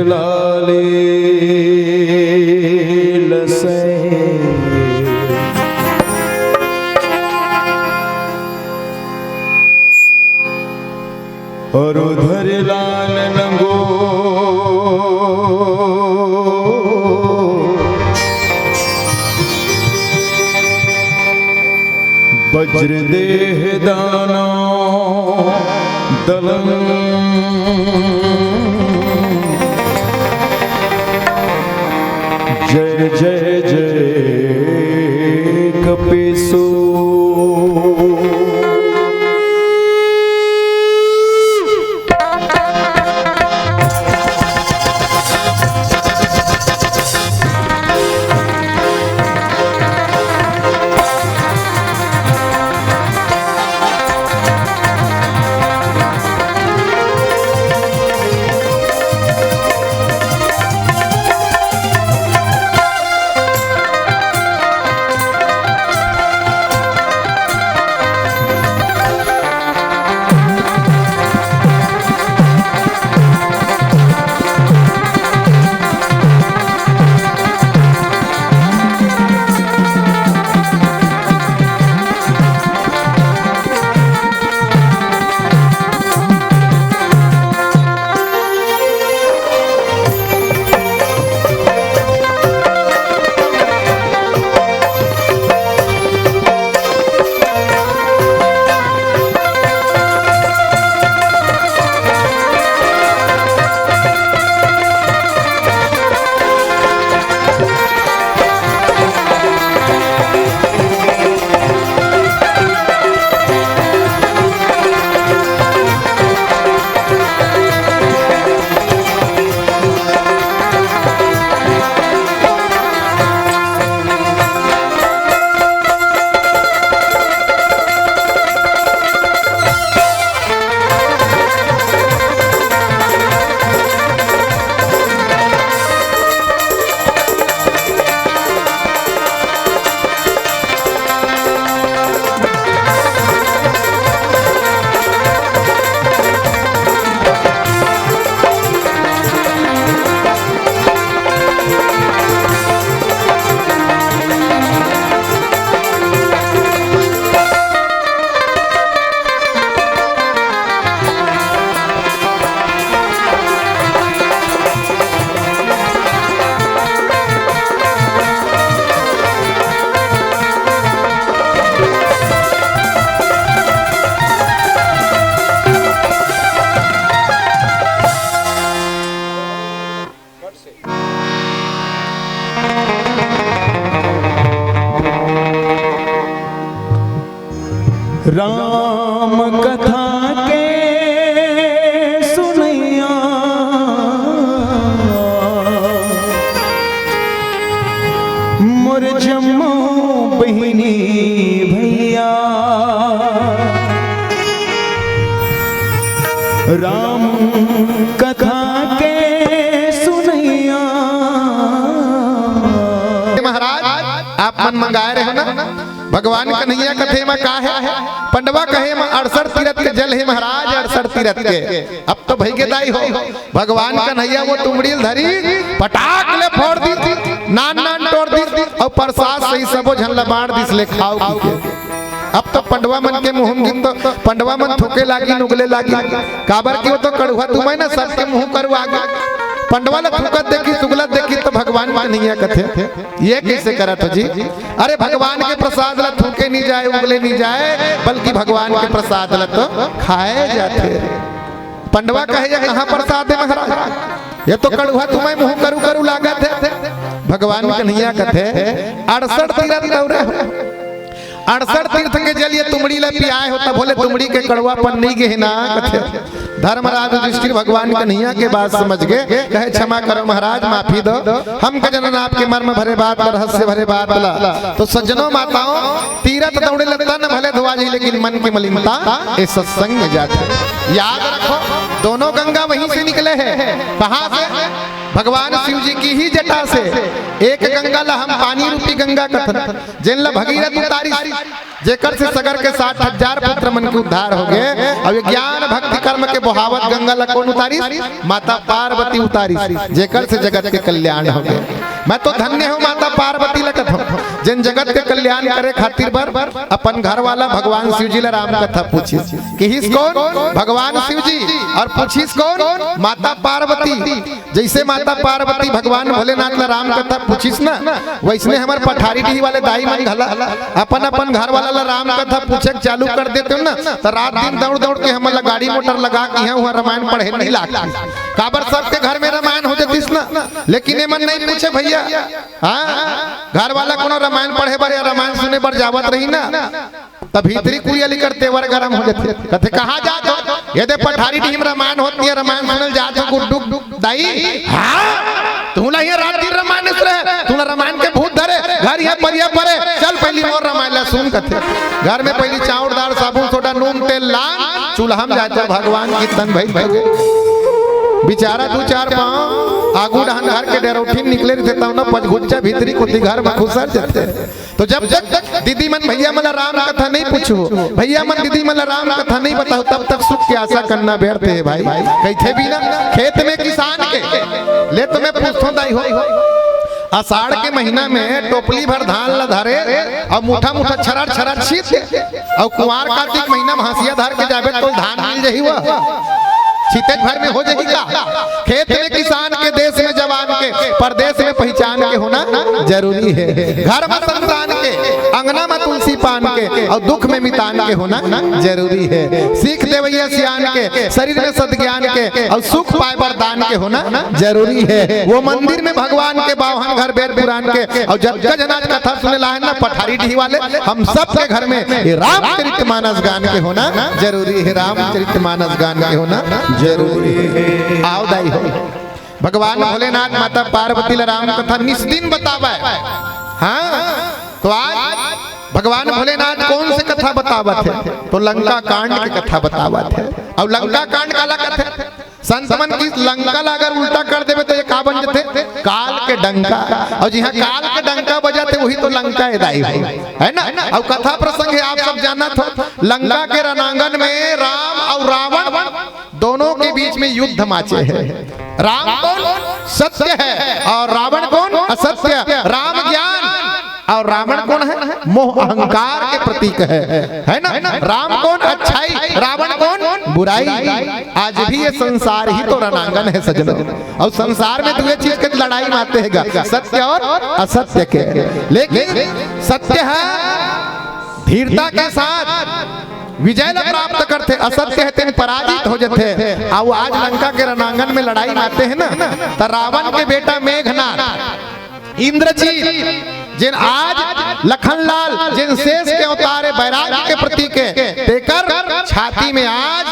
लाले लसे और उधर लाल लंगो वज्र देह दानो दलम जय जय जय कपीसो राम कथा के सुनैया मोर जम्मू बहिनी भैया राम कथा के सुनैया। महाराज आप मन मंगाए रहे हो ना भगवान कन्हैया कथे में का है पंडवा कहे में 68 तीरथ के जल है महाराज 68 तीरथ के। अब तो भई के दाई हो भगवान कन्हैया वो तुमड़ील धरी पटाक ले फोड़ दी नान नान तोड़ दी और प्रसाद सही सबो झन बाढ़ दिस ले खाओ के। अब तो पंडवा मन के मुंह में तो पंडवा मन थूके लागी नुगले लागी काबर की वो तो कड़ुआ तुम्हें ना सबके मुंह करवा पंडवा ला थूकत देखी सुगलत देखी तो भगवान कन्हैया कथे ये कैसे करत हो जी। अरे भगवान के प्रसाद ला थूके नहीं जाए उगले नहीं जाए बल्कि भगवान के प्रसाद ला तो खाए जाते। पंडवा कहे ये कहाँ प्रसाद है महाराज ये तो कड़ुआ तुम्हें मुंह करू करू लागत है। भगवान कन्हैया कथे 68 तीरथ दौरे 68 तीर्थ के जल ये तुमड़ी ला पियाए होता बोले तुमड़ी के कड़वापन नहीं के ना कथे। धर्मराज युधिष्ठिर भगवान कन्हैया के बात समझ गए कहे क्षमा करो महाराज माफी दो हम का जनन आपके मर्म भरे बात रहस्य भरे बात ला। तो सज्जनों माताओं तीरथ दौड़े लगता न भले धोआ जी लेकिन मन की मलिनता इस सत्संग में जाते। याद रखो दोनों गंगा वहीं से निकले हैं। कहां से भगवान शिव जी की ही जटा से एक गंगा ला हम पानी रूपी गंगा कथन जिन ला भगीरथ उतारी जेकर से सगर के 60,000 पुत्र मन के उद्धार हो गए। अब ज्ञान भक्ति कर्म के बहावत गंगा ला कौन उतारी? माता पार्वती उतारी जेकर से जगत के कल्याण हो गए। मैं तो धन्य हूँ माता पार्वती लगत हूँ जिन जगत के कल्याण करे खातिर बर अपन घर वाला भगवान शिव जी ला राम कथा पूछी कि कौन? भगवान शिव जी। और पूछिस कौन? माता पार्वती। जैसे माता पार्वती भगवान भोलेनाथ ला राम कथा पूछिस ना, वैसने हमारे पठारी डी वाले दाई मन घला अपन अपन घर वाला ला राम कथा पूछे चालू कर देते हो ना, तो रात दिन दौड़ दौड़ के हमारा गाड़ी मोटर लगा के यहाँ हुआ रामायण पढ़े नहीं लाग काबर सबके घर में रामायण हो जातीस ना। लेकिन ये मन नहीं पूछे भैया, हाँ घर वाला कोनो रामायण पढ़े बर या रामायण सुने बर जावत रही ना, तब भीतरी कुलियाली करते वर गरम हो जाते। कहते कहाँ जात हो? ये दे पठारी टीम रामायण होती है, रामायण सुनल जात हो गुड्डू दाई। हाँ तूला ये रात दिन रामायण सुने, तूला रामायण के भूत धरे घर यहाँ परिया परे, चल पहली मोर रामायण ला सुन। कहते घर में पहली चावल दाल साबुन सोडा नून तेल लान चूल्हा में जाते भगवान की तन भाई बेचारा 2-4 पाँव आगू डहन घर के डेरोठी निकले रहते तब ना पचगुच्चा भीतरी को घर में खुसर जाते। तो जब तक दीदी मन भैया मला राम कथा नहीं पूछो, भैया मन दीदी मला राम कथा नहीं बताओ, तब तक सुख की आशा करना व्यर्थ है भाई। कहते भी ना खेत में किसान के ले तुम्हें पूछो दाई हो आषाढ़ के महीना में टोपली भर धान ला धरे और मुठा मुठा छरार छरार छीत और कुंवार कार्तिक महीना में हंसिया धर के जाबे तो धान मिल जही हुआ छीतेज भर में हो जाएगा। खेत में किसान के, देश में जवान के, परदेश में पहचान के होना जरूरी है। घर में संतान के, अंगना में तुलसी पान के और दुख में मितान के होना जरूरी है। सीख देवैया सियान के, शरीर में सद्ज्ञान के और सुख पाए वरदान के होना जरूरी है। वो मंदिर में भगवान के बावन घर वेद पुराण के और जगह जनाज कथा सुने ला है ना पठारी डी वाले, हम सब के घर में रामचरितमानस गान के होना जरूरी है। रामचरितमानस गान के होना जरूरी है। आओ दाई हो भगवान भोलेनाथ माता पार्वती ला राम कथा निस्दिन बतावा है। हाँ तो आज भगवान भोलेनाथ कौन से कथा बतावत है? तो लंका कांड की कथा बतावत है। और लंका कांड काला कथे संत मन की लंका ला अगर उल्टा कर देवे तो ये का बन जाते? काल के डंका। और जी हाँ काल के डंका बजाते वही तो लंका है दाई है ना। और कथा प्रसंग है आप सब जाना था, लंका के रणांगन में राम और रावण दोनों के बीच में युद्ध माचे है। राम कौन? सत्य है और रावण कौन? असत्य। राम ज्ञान और रावण कौन है? मोह अहंकार के प्रतीक है ना। राम कौन? अच्छाई, रावण कौन? बुराई। आज भी ये संसार ही तो रणांगन है सजनों, और संसार में दो चीज की लड़ाई मारते हैं, सत्य और असत्य के। लेकिन सत्य है धीरता के साथ विजय प्राप्त करते, असत्य है तेन पराजित हो जाते। और आज लंका के रणांगन में लड़ाई मारते हैं ना, तो रावण के बेटा मेघनाथ, इंद्रजीत जिन आज लखनलाल जिन शेष के अवतारे बैराग्य के प्रतीक है, तेकर छाती में आज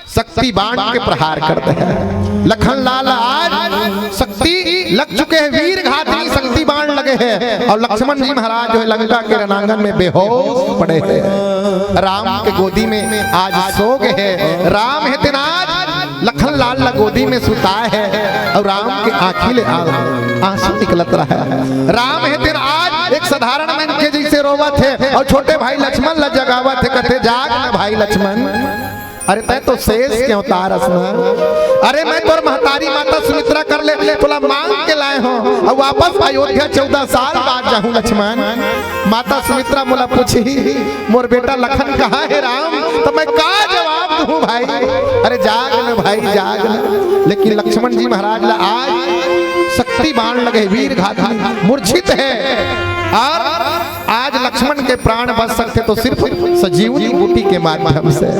शक्ति बाण के प्रहार करते हैं। लखनलाल आज शक्ति लग चुके हैं, वीर घातनी शक्ति बाण लगे हैं। और लक्ष्मण जी महाराज जो है लंका के रणांगन में बेहोश पड़े हैं, राम के गोदी में आज सो गए हैं। राम है दिन आज लखनलाल ला गोदी में सुता है और राम के आंखी आंसू निकलत रहा है। राम है दिन आज एक साधारण मन के जैसे रोवत है और छोटे भाई लक्ष्मण ला जगावत है, कहते जाग ना भाई लक्ष्मण, अरे तय तो शेष क्यों तारस ना? अरे मैं तोर महतारी माता सुमित्रा कर ले तोला मांग के लाए हो और वापस अयोध्या 14 साल बाद जाऊं लक्ष्मण। माता सुमित्रा मोला पूछी मोर बेटा लखन कहाँ है राम, तो मैं का जवाब दूं भाई? अरे जाग न भाई जाग न। लेकिन लक्ष्मण जी महाराज ला आज शक्ति बाण लगे, वीर घाती मूर्छित है। और आज लक्ष्मण के प्राण बच सकते तो सिर्फ सजीवनी बूटी के माध्यम से।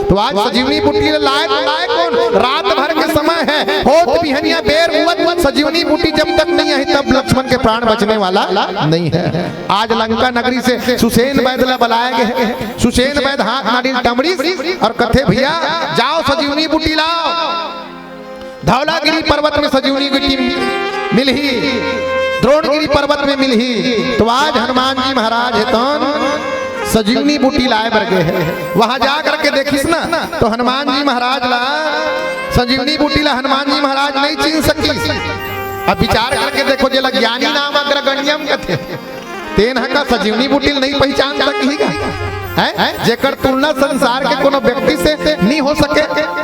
तो आज सजीवनी बूटी लाए कौन? रात भर के समय है, होत बिहनिया बेर हुआ, सजीवनी बूटी जब तक नहीं आई तब लक्ष्मण के प्राण बचने वाला नहीं है। आज लंका नगरी से सुसेन वैद्य बुलाया गया, सुसेन वैद्य हाथ नारियल टमड़ी और कथे भैया जाओ सजीवनी बूटी लाओ। धौलागिरी पर्वत में सजीवनी बूटी मिल ही, द्रोणगिरी पर्वत में मिल ही। तो आज हनुमान जी महाराज है तो सजीवनी बूटी लाए बरगे है, वहां जा करके देखिस ना तो हनुमान जी महाराज ला सजीवनी बूटी ला हनुमान जी महाराज नहीं छीन सकी। अब विचार करके देखो जे ज्ञानी नाम अग्रगण्यम कथे तेन का सजीवनी बुटील नहीं पहचान सकीगा है जेकर तुलना संसार के कोनो व्यक्ति से नहीं हो सके।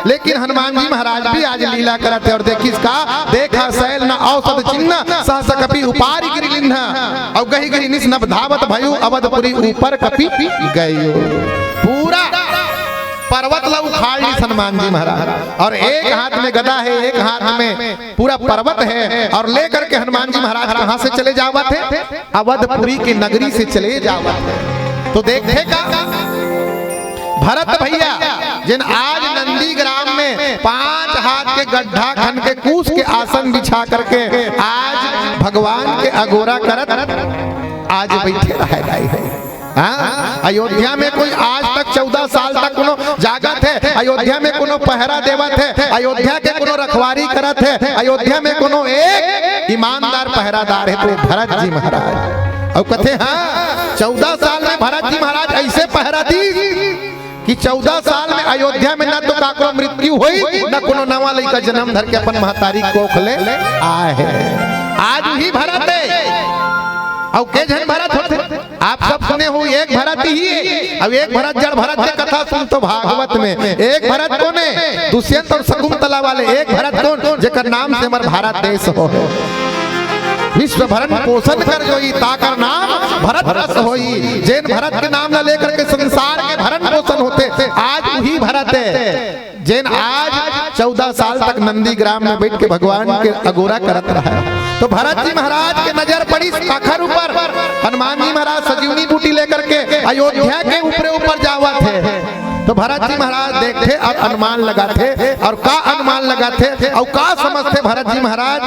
लेकिन हनुमान जी महाराज भी आज लीला करते और देखी इसका देखा शैल न औषध चिन्ह सहस कपि उपारी गिरिलिन्ह और गही गही निस नभ धावत भयु अवधपुरी ऊपर कपि गयो। पूरा पर्वत ला उखाड़ ली हनुमान जी महाराज और एक हाथ में गदा है एक हाथ में पूरा पर्वत है और लेकर के हनुमान जी महाराज कहां से चले जावत है अवधपुरी की नगरी से चले जावत है। तो देखेगा भरत भैया जिन आज नंदी ग्राम में 5 हाथ के गड्ढा खन के कूस के आसन बिछा करके आज भगवान के अगोरा करत आज बैठे रह है। अयोध्या में कोई आज तक 14 साल तक कोनो जागत है, अयोध्या में कोनो पहरा देवत है, अयोध्या के कोनो रखवारी करत है, अयोध्या में कोनो एक ईमानदार पहरादार है तो भरत जी महाराज। और कथे हाँ 14 साल में भरत जी महाराज ऐसे पहरा दी कि 14 साल में अयोध्या में न तो काको मृत्यु हुई न कोनो नवा लड़का जन्म धर के अपन महतारी कोख ले आए है। आज ही भरत है और के जन भरत होते आप सब सुने हो एक भरत ही है। अब एक भरत जड़ भरत के कथा सुन तो भागवत में एक भरत कौन है दुष्यंत और शकुंतला वाले एक भरत कौन जेकर नाम से हमार भारत देश हो विश्व भरण पोषण कर जोई ताकर नाम भरत रस होई। जैन भरत के नाम ला लेकर के संसार के भरण पोषण होते आज वही भरत है जैन आज 14 साल तक नंदी ग्राम में बैठ के भगवान के अगोरा करत रहा। तो भरत जी महाराज के नजर पड़ी आखर ऊपर हनुमान जी महाराज सजीवनी बूटी लेकर के अयोध्या के ऊपर जावत है। तो भरत जी महाराज देखते और अनुमान लगाते और का अनुमान लगाते और का समझते भरत जी महाराज।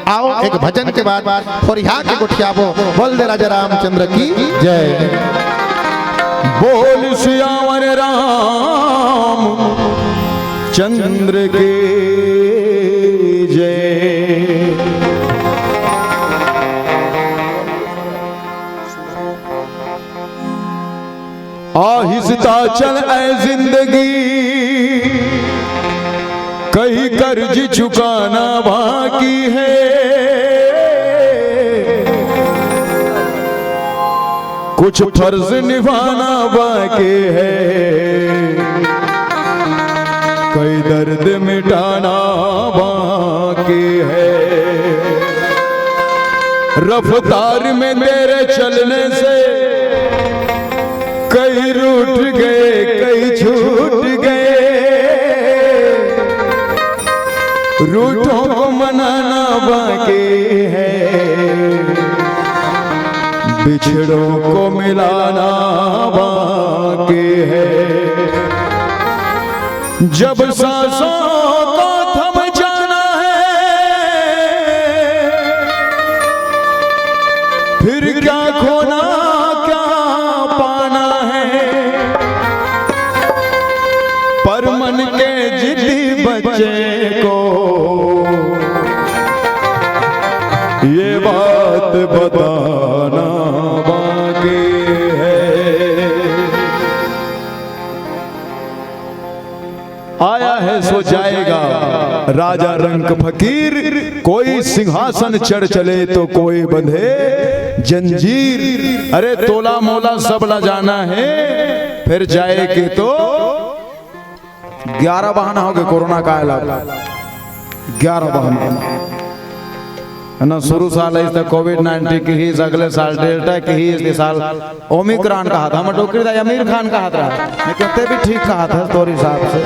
आओ एक भजन के बाद और यहाँ के गुठियाबो बोल दे राजा रामचंद्र की जय। बोल सियावर राम चंद्र के जय। आहिस्ता चल ऐ जिंदगी कहीं कर्ज चुकाना बाकी है। कुछ फर्ज निभाना बाकी है कई दर्द मिटाना बाकी है। रफ्तार में तेरे चलने से कई रूठ गए कई छूट गए। रूठों को मनाना बाकी है बिछड़ों को मिलाना बाकी है। जब सांसों को थम जाना है फिर क्या खोना क्या पाना है। पर मन के जिद्दी बच्चे को ये बात बताना बाकी है। आया है सो जाएगा राजा रंक फकीर कोई सिंहासन चढ़ चले तो कोई बंधे जंजीर। अरे तोला मोला सब ला जाना है फिर जाए के तो 11 बहाना हो गए कोरोना का इलाज 11 बहाना है ना। शुरू साल है कोविड-19 की ही अगले साल डेल्टा की ही इस साल ओमिक्रॉन कहा था। हम डॉक्टर आमिर खान कहा था मैं कहते भी ठीक कहा था तोर हिसाब से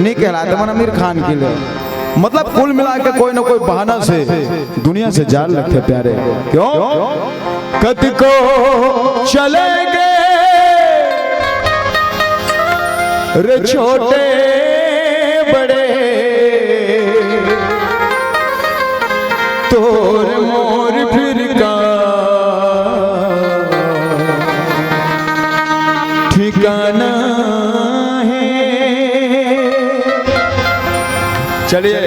नहीं कहलाते मन आमिर खान के लिए। मतलब कुल मिला के कोई ना कोई बहाना से दुनिया से जान लगते प्यारे। क्यों कद को चलेंगे रे छोटे बड़े तोर मोर फिर का ठिकाना है। चलिए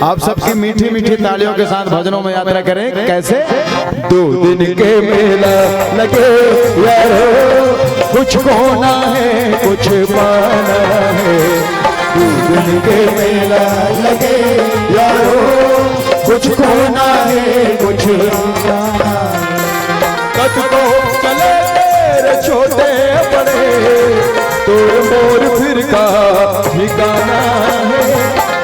आप सबकी मीठी मीठी तालियों के साथ भजनों में यात्रा करें। कैसे 2 दिन के मेला लगे यारो कुछ खोना है कुछ पाना है। 2 दिन के मेला लगे यारो कुछ खोना है कुछ पाना। कद को चले तेरे छोटे बड़े, तोर मोर फिर का ठिकाना है।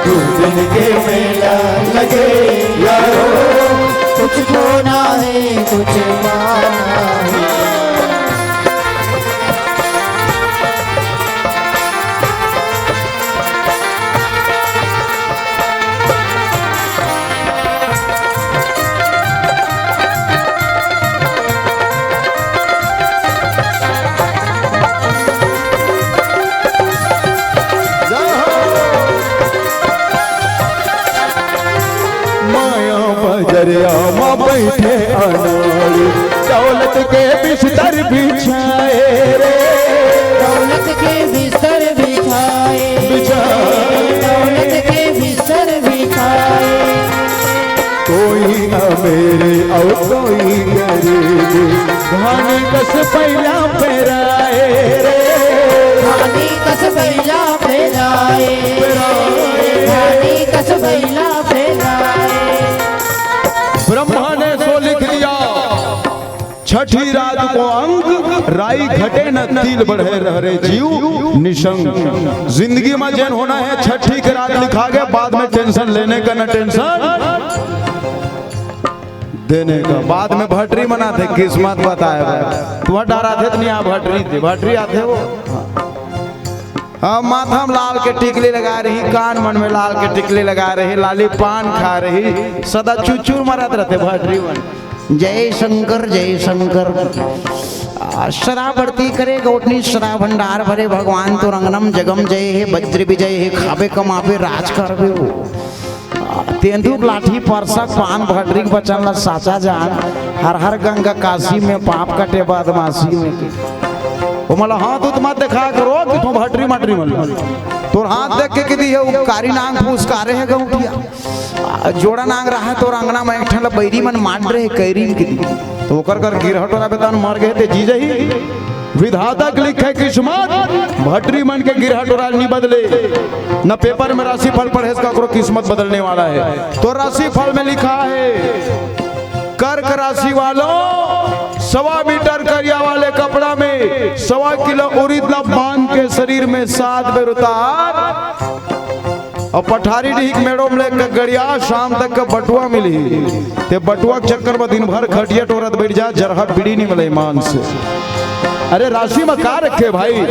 तू दिन के मेला लगे यारो, कुछ खोना है कुछ पाना है। दरिया में बैठे अनाड़ी, दौलत के बिस्तर बिछाए रे, दौलत के बिस्तर बिछाए, दौलत के बिस्तर बिछाए। कोई अमीर और कोई गरीब, धानी कस पहला फेराए रे, धानी कस पहला फेराए, धानी कस पहला फेराए। ब्रह्मा ने सो लिख दिया, छठी रात को अंक राई घटे न तिल बढ़े रहे जीव निशंक। जिंदगी में जैन होना है छठी की रात लिखा गया, बाद में टेंशन लेने का न टेंशन देने का। बाद में भटरी मना थे, किस्मत बताए तुम्हारा डरा थे तो नहीं, आप भटरी थे, भटरी आते वो। माथा में लाल के टिकली लगा रही, कान मन में लाल के टिकली लगा रही, लाली पान खा रही, सदा चुचुर मरत रहते भटरी मन। जय शंकर जय शंकर। शराब बढ़ती करे गौटनी शराब भंडार भरे, भगवान तो रंगनम जगम जय है, वज्र विजय है, खाबे कमाबे राज करबे हो। तेंदुक लाठी परसक पान भटरी बचन ला साचा जान, हर हर गंगा काशी में पाप कटे बदमाशी में। वो मला हाथ उत मत देखा करो कि तुम भटरी मटरी मल तोर हाथ देख के किदी है वो कारी नांग फूसकारे है गौटिया, जोड़ा नांग रहा है तो अंगना में एक ठन बैरी मन मार रहे कैरी किदी, तो ओकर कर गिरहटोरा बेतान मर गए थे जी जही। विधाता के लिखे किस्मत, भटरी मन के गिरहटोरा नहीं बदले, न पेपर में राशि फल पढ़े करो किस्मत बदलने वाला है। तो राशि फल में लिखा है, कर्क राशि वालों 1.25 मीटर करिया वाले कपड़ा में 1.25 किलो उड़ीद ला बांध के शरीर में 7 बेर उतार, और पठारी ढीक मेड़ो में लेकर गड़िया शाम तक का बटुआ मिली, ते बटुआ के चक्कर में दिन भर खटिया टोरत बैठ जा, जरहा बीड़ी नहीं मिले ईमान से। अरे राशि में का रखे भाई,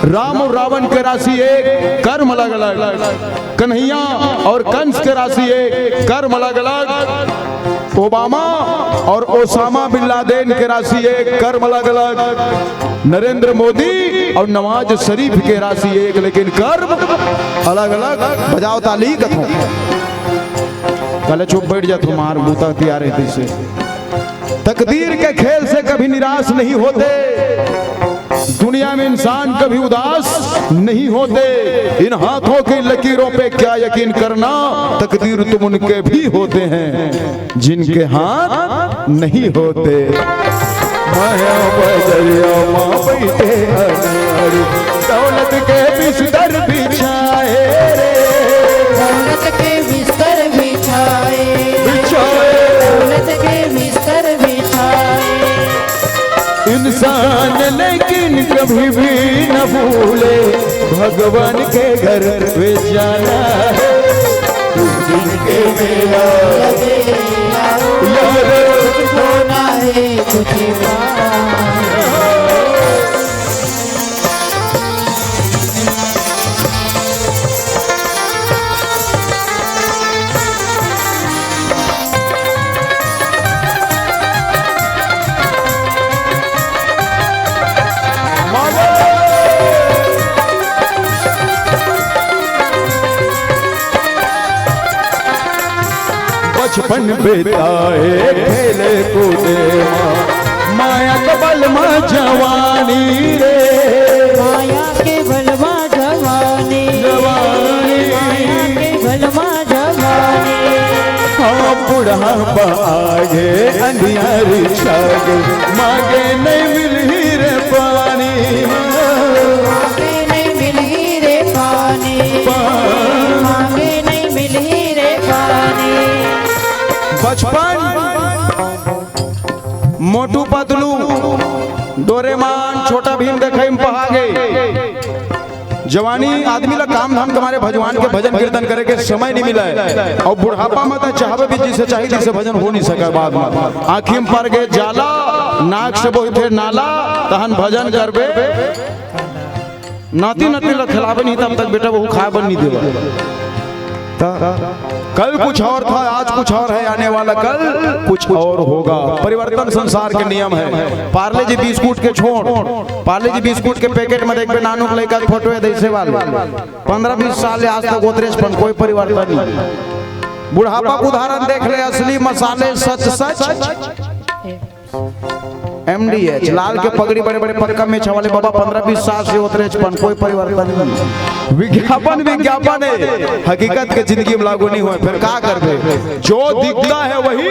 राम और रावण के राशि एक, कर्म अलग अलग, कन्हैया और कंस के राशि एक, कर्म अलग अलग, ओबामा और ओसामा बिन लादेन के राशि एक, कर्म अलग अलग, नरेंद्र मोदी और नवाज शरीफ के राशि एक, लेकिन कर्म अलग अलग। बजाओ ताली कथो, कल चुप बैठ जा, तुम्हार बूता तैयार है से। तकदीर के खेल से कभी निराश नहीं होते, दुनिया में इंसान कभी उदास नहीं होते। इन हाथों की लकीरों पे क्या यकीन करना, तकदीर तुम उनके भी होते हैं जिनके हाथ नहीं होते। माया बजरिया माँ बैठे अनाड़ी, दौलत के बिस्तर बिछाए रे, दौलत के बिस्तर बिछाए, दौलत के बिस्तर बिछाए। इंसान लेकिन कभी भी न भूले, भगवान के घर पे जाना है। दिन के मेला यारो, कुछ खोना है कुछ पाना है। बचपन बिताए खेले कूदे, माया के बल में जवानी रे, माया के बल में जवानी, माया के बल में जवानी। हाँ बुढ़ापा आगे अंधियारी छागे, मांगे नहीं मिली रे पानी, मांगे नहीं मिली रे पानी, मांगे नहीं मिली रे पानी। बचपन मोटू पतलू डोरेमान छोटा भीम देखे में पहा गए। जवानी आदमी ला काम धाम के मारे भगवान के भजन कीर्तन करे के समय नहीं मिला है। और बुढ़ापा में तो चाहवे भी जिसे चाहिए जिसे भजन हो नहीं सका। बाद में आँखी में पड़ गए जाला, नाक से बोलते नाला, तहन भजन करबे नाती नाती ला खिलावे नहीं, तब तक बेटा वो खाए बन नहीं देगा। कल कुछ और था, आज कुछ और है, आने वाला कल कुछ और होगा। परिवर्तन संसार के नियम है। पार्ले जी बिस्कुट के छोड़, पार्ले जी बिस्कुट के पैकेट में देख पे नानू के लड़का फोटो है दैसे वाले 15-20 साल आज तक गोदरेज पर कोई परिवर्तन नहीं। बुढ़ापा को उदाहरण देख ले, असली मसाले सच सच MDH लाल के पगड़ी बड़े बड़े पक्का में छवाले बाबा 15-20 साल से गोदरेज पर कोई परिवर्तन नहीं। विज्ञापन विज्ञापन है, हकीकत के जिंदगी में लागू नहीं हुए। फिर क्या करबे, जो दिखता है वही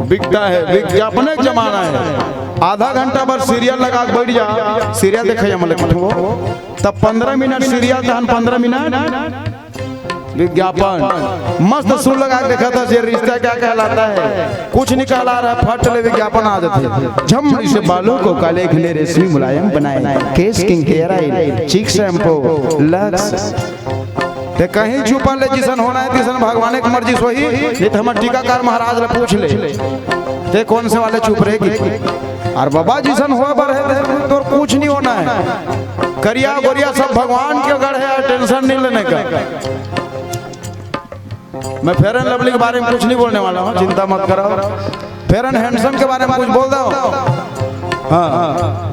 बिकता है। विज्ञापन एक जमाना है। आधा घंटा भर सीरियल लगा के बैठ जा, सीरियल देखे तब 15 मिनट सीरियल, तहन 15 मिनट विज्ञापन। मस्त सुर लगा के देखा था ये रिश्ता क्या कहलाता है, कुछ निकाल आ रहा है, फट ले विज्ञापन आ जाते। झम से बालों को काले खिले रेशमी मुलायम बनाए, केस किंग हेयर ऑयल, चीक शैम्पू, लक्स ते कहीं छुपा ले जिसन होना है तिसन भगवान की मर्जी सोही। नहीं तो हमारे टीकाकार महाराज ले पूछ ले ते कौन से वाले चुप रहेगी। और बाबा जिसन हो बर है तो कुछ नहीं होना है। करिया गोरिया सब भगवान के गढ़ है, टेंशन नहीं लेने का। मैं फेयर एंड लवली के बारे में कुछ नहीं बोलने वाला हूँ, चिंता मत करो। फेयर एंड हैंडसम के बारे में कुछ बोल दो। हाँ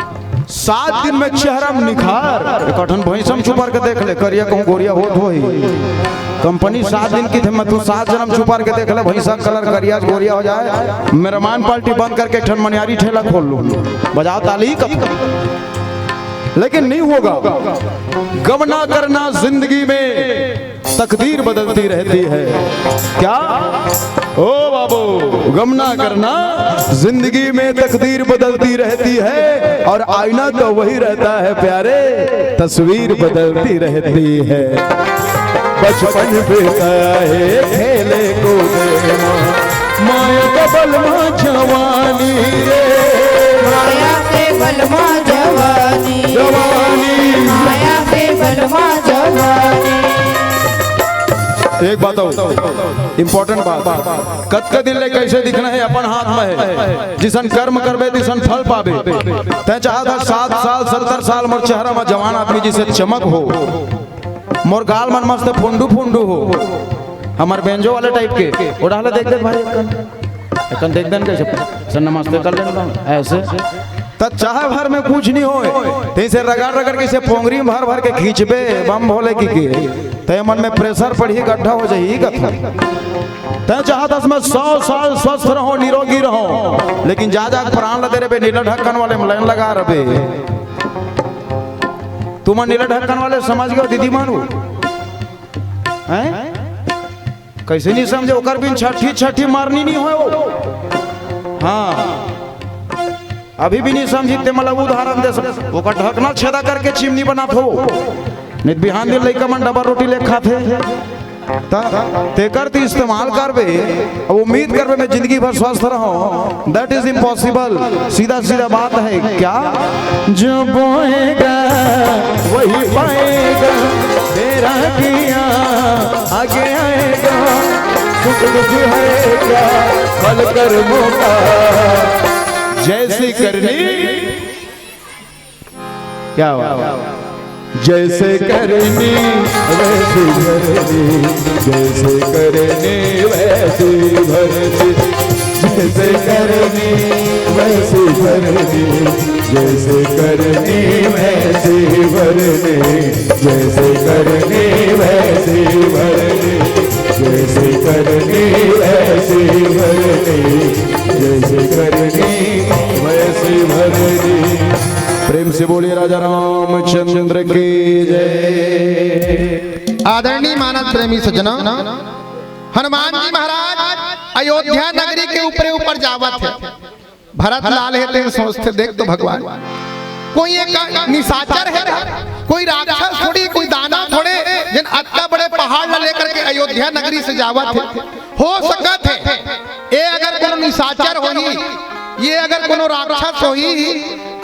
7 दिन में चेहरा में निखार, कठन भैंसम छुपार के देख ले, करिया कहूँ गोरिया होत हो ही। कंपनी 7 दिन की थी, मैं तू 7 जन्म छुपार के देख ले, भैंसा कलर करिया गोरिया हो जाए। मेहमान पार्टी बंद करके ठन मनियारी ठेला खोल लूँ, बजाओ ताली कब। लेकिन नहीं होगा। गमना करना जिंदगी में तकदीर बदलती रहती है। क्या ओ बाबू, गमना करना जिंदगी में तकदीर बदलती रहती है। और आईना तो वही रहता है प्यारे, तस्वीर बदलती रहती है। बचपन बिताया है खेले कूदे माया के बलमा जवानी रे, माया के बलमा जवानी, जवानी माया के बलमा जवानी। एक बात इम्पोर्टेंट बात, कद का दिल कैसे दिखना है अपन हाथ में है। जिसन कर्म करबे तिसन फल पाबे। तै चाहता 7 साल 70 साल मोर चेहरा में जवान आदमी जिसे चमक हो, मोर गाल मन मस्त फुंडू फुंडू हो, हमार बेंजो वाले टाइप के उड़ाले देख देख भाई एकन देख देन कैसे सर नमस्ते कर लेना ऐसे। तब चाह भर में कुछ नहीं हो, तैसे रगड़ रगड़ के से पोंगरी में भर भर के खींचबे बम भोले की तय मन में प्रेशर पड़ी गड्ढा हो जाई कथा। तय चाहता मैं 100 साल स्वस्थ रहो निरोगी रहो, लेकिन जा जा प्राण लगे रे नीला ढक्कन वाले में लाइन लगा रहे। तुम नीला ढक्कन वाले समझ गए दीदी मानू हैं कैसे नहीं समझे, ओकर बिन छठी छठी मारनी नहीं हो। हाँ अभी भी नहीं समझी ते मतलब उदाहरण दे सकते। ओकर ढकना छेदा करके चिमनी बना थो, नहीं बिहान दिन लइका मन डबल रोटी ले खाते तेकर ती इस्तेमाल करबे। अब उम्मीद करबे मैं जिंदगी भर स्वस्थ रहूं, दैट इज इम्पॉसिबल। सीधा सीधा बात है क्या, जो बोएगा वही पाएगा, तेरा किया आगे आएगा, सुख दुख है क्या फल कर्मों का, जैसी करनी क्या हुआ, जैसे करनी वैसे भरनी, जैसे करनी वैसे भरनी, जैसे करनी वैसे भरनी, जैसे करनी वैसे भरनी, जैसे करनी वैसे भरनी, जैसे करनी वैसे भरनी, जैसे करनी वैसे भरनी। प्रेम से बोलिए राजा रामचंद्र की जय। आदरणीय मानस प्रेमी सज्जनों, हनुमान जी महाराज अयोध्या नगरी के ऊपर जावत है। भरत लाल है सोचते देख तो भगवान कोई एक निशाचर है, कोई राक्षस थोड़ी, कोई दाना थोड़े, जिन अत्ता बड़े पहाड़ लेकर के अयोध्या नगरी से जावत है। हो सकत है ये अगर कोनो निशाचर होई, ये अगर कोनो राक्षस होई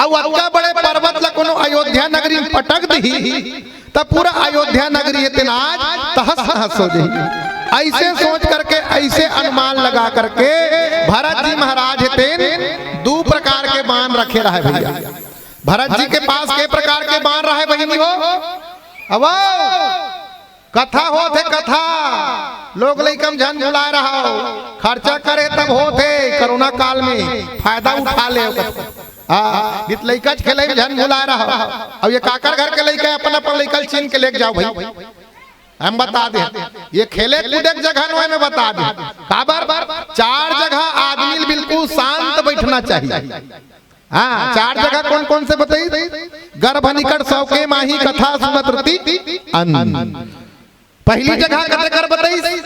और अक्का बड़े पर्वत ला कोनो अयोध्या नगरी में पटक दी तब पूरा अयोध्या नगरी आज तहस नहस हो जाएगी। ऐसे सोच करके, ऐसे अनुमान लगा करके भरत जी महाराज तेन दो प्रकार के बाण रखे रहे भैया। भरत जी के पास के प्रकार के बाण रहे बहिनी हो, अब कथा हो थे, कथा लोग लइकम झन भुला रहा हो, खर्चा करे तब होते कोरोना काल में फायदा उठा ले गीत लइका खेले झन भुला रहा। अब ये काकर घर के लइका अपन अपन लइकल चीन के लेके जाओ भाई, हम बता दे ये खेले कूदे जगह में बता दे काबर चार जगह आदमी बिल्कुल शांत बैठना चाहिए। हाँ, चार जगह कौन कौन से बताइए? गर्भ निकट सौके माही कथा सुनत रति अन। पहली जगह कथे कर बताइए,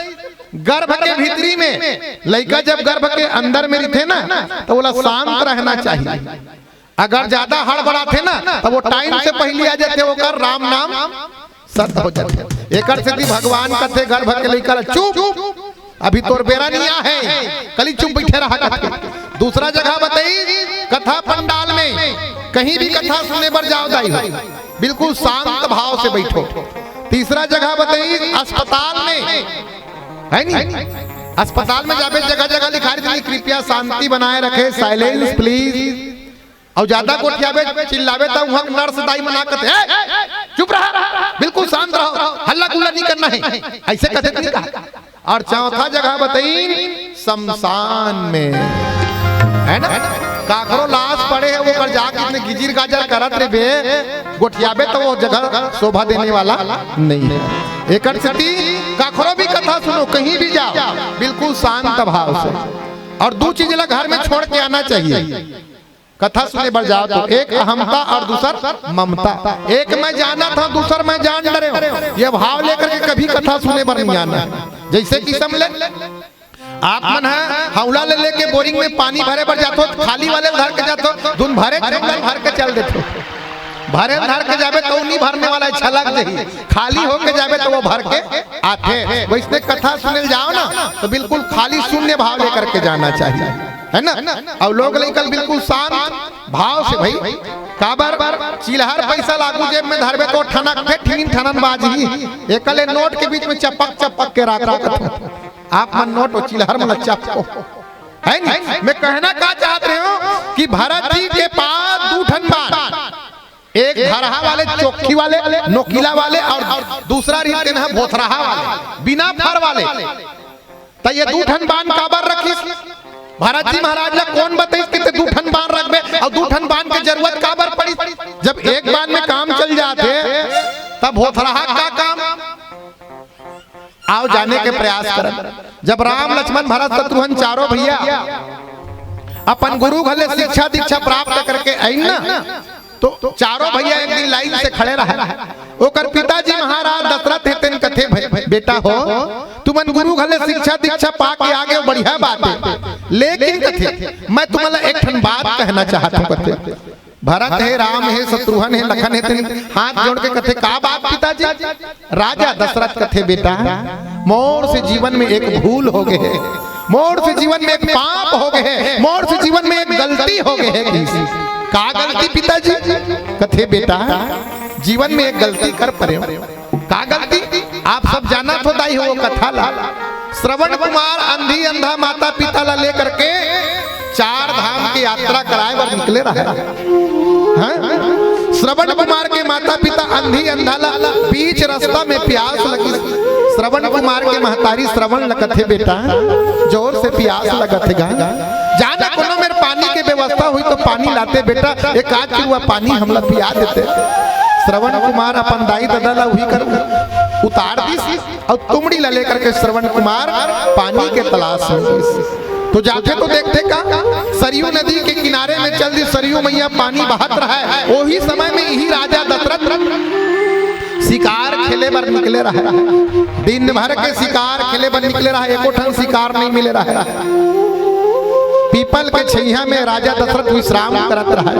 गर्भ के भीतरी में लड़का जब गर्भ के अंदर में रहते ना तो बोला शांत रहना चाहिए। अगर ज्यादा हड़बड़ा थे ना तो वो टाइम से पहले आ जाते, वो कर राम नाम सत्य हो जाते। एक भगवान कथे गर्भ के लेकर चुप, अभी तोर बेरा नहीं आ है, कली चुप बैठे रहा कथे। दूसरा जगह बताई कथा पंडाल में, कहीं भी कथा सुनने पर जाओ दाई हो, बिल्कुल शांत भाव से बैठो। तीसरा जगह बताई अस्पताल में, है नहीं? अस्पताल में जाबे जगह जगह लिखा रही कृपया शांति बनाए रखे, साइलेंस प्लीज। और ज्यादा कोठियाबे चिल्लावे तो वहां नर्स दाई मना करते चुप रहा, बिल्कुल शांत रहो, हल्ला गुल्ला नहीं करना है, ऐसे कहते नहीं कहा। और चौथा जगह बताई शमशान में, है ना? काकरो लाश पड़े है वो कर जाके इतने गिजिर गाजर करत रे बे गोठियाबे तो वो जगह शोभा देने वाला नहीं है। एक काकरो भी कथा सुनो, कहीं भी जाओ बिल्कुल शांत भाव से। और दो चीज ला घर में छोड़ के आना चाहिए कथा सुने बढ़ जाओ तो, एक अहमता और दूसर ममता। एक मैं जाना था, दूसर मैं जान डरे, ये भाव लेकर के कभी कथा सुने पर नहीं आना। जैसे कि समझ आप मन है हौला ले लेके बोरिंग में पानी भरे पर जाते हो, खाली वाले धर के जाते हो, धुन भरे भर के चल देते हो। भरे धर के जाबे तो नहीं भरने वाला छलक दही, खाली होके जाबे तो वो भर के आते। वैसे कथा सुने जाओ ना तो बिल्कुल खाली शून्य भाव लेकर के जाना चाहिए, है ना? और लोग लेकर बिल्कुल शांत भाव से भाई काबर चिल्हर पैसा लागू जेब में धरबे तो ठनक के ठीन ठनन बाजी, एकले नोट के बीच में चपक चपक के रख आप मन नोट और चिल्हर में चपको, है नहीं? मैं कहना क्या चाहते हो कि भरत जी के पास दो ठन बाण, एक धरहा वाले चौकी वाले नोकीला वाले और दूसरा रहते हैं भोथराहा वाले बिना फर वाले। तो ये दो ठन बाण काबर रखिस भरत जी महाराज ला कौन बताइस कि दो ठन बाण रखबे और दो ठन बाण की जरूरत काबर पड़ी? जब एक बाण में काम चल जाते तब भोथराहा का काम आओ जाने के प्रयास कर। जब राम लक्ष्मण भरत शत्रुघ्न चारों भैया अपन गुरु घले शिक्षा दीक्षा प्राप्त करके आई ना तो चारों भैया एक दिन लाइन से खड़े रहे। ओकर पिताजी महाराज दशरथ हेतन कथे बेटा हो तुमन गुरु घले शिक्षा दीक्षा पा के आगे बढ़िया बात है, लेकिन कथे मैं तुम्हारा एक ठन बात कहना चाहता हूँ। कथे भरत है, राम है, शत्रुघ्न है, लखन है, तेन हाथ जोड़ के कथे का बात पिताजी? राजा दशरथ कथे बेटा मोर से जीवन में एक भूल हो गए, मोर से जीवन में एक पाप हो गए, मोर से जीवन में एक गलती हो गई है। का गलती पिताजी? कथे बेटा जीवन में एक गलती कर पड़े। का गलती? आप सब जाना तो दाई हो कथा ला। श्रवण कुमार अंधी अंधा माता पिता ला लेकर के चार धाम की यात्रा कराए बर निकले रहे। श्रवण कुमार के माता पिता अंधी अंधा ला बीच रास्ता में प्यास लगी। श्रवण कुमार के महतारी श्रवण लगत है बेटा जोर से प्यास लगत है, ज्यादा कोनो मेरे पानी के व्यवस्था हुई तो पानी लाते बेटा, एक आध किलो पानी हमला पिया देते। श्रवण कुमार अपन दाई दादा ला वही कर उतार दी और तुमड़ी ला लेकर के श्रवण कुमार पानी के तलाश में तो जाते तो देखते का सरयू नदी के किनारे में चल दी सरयू मैया पानी बहत रहा है। वही समय में यही राजा दशरथ शिकार खेले बर निकले रहा, दिन भर के शिकार खेले बर निकले रहा, एको ठन शिकार नहीं मिले रहा। पीपल के छैया में राजा दशरथ विश्राम करत रहा।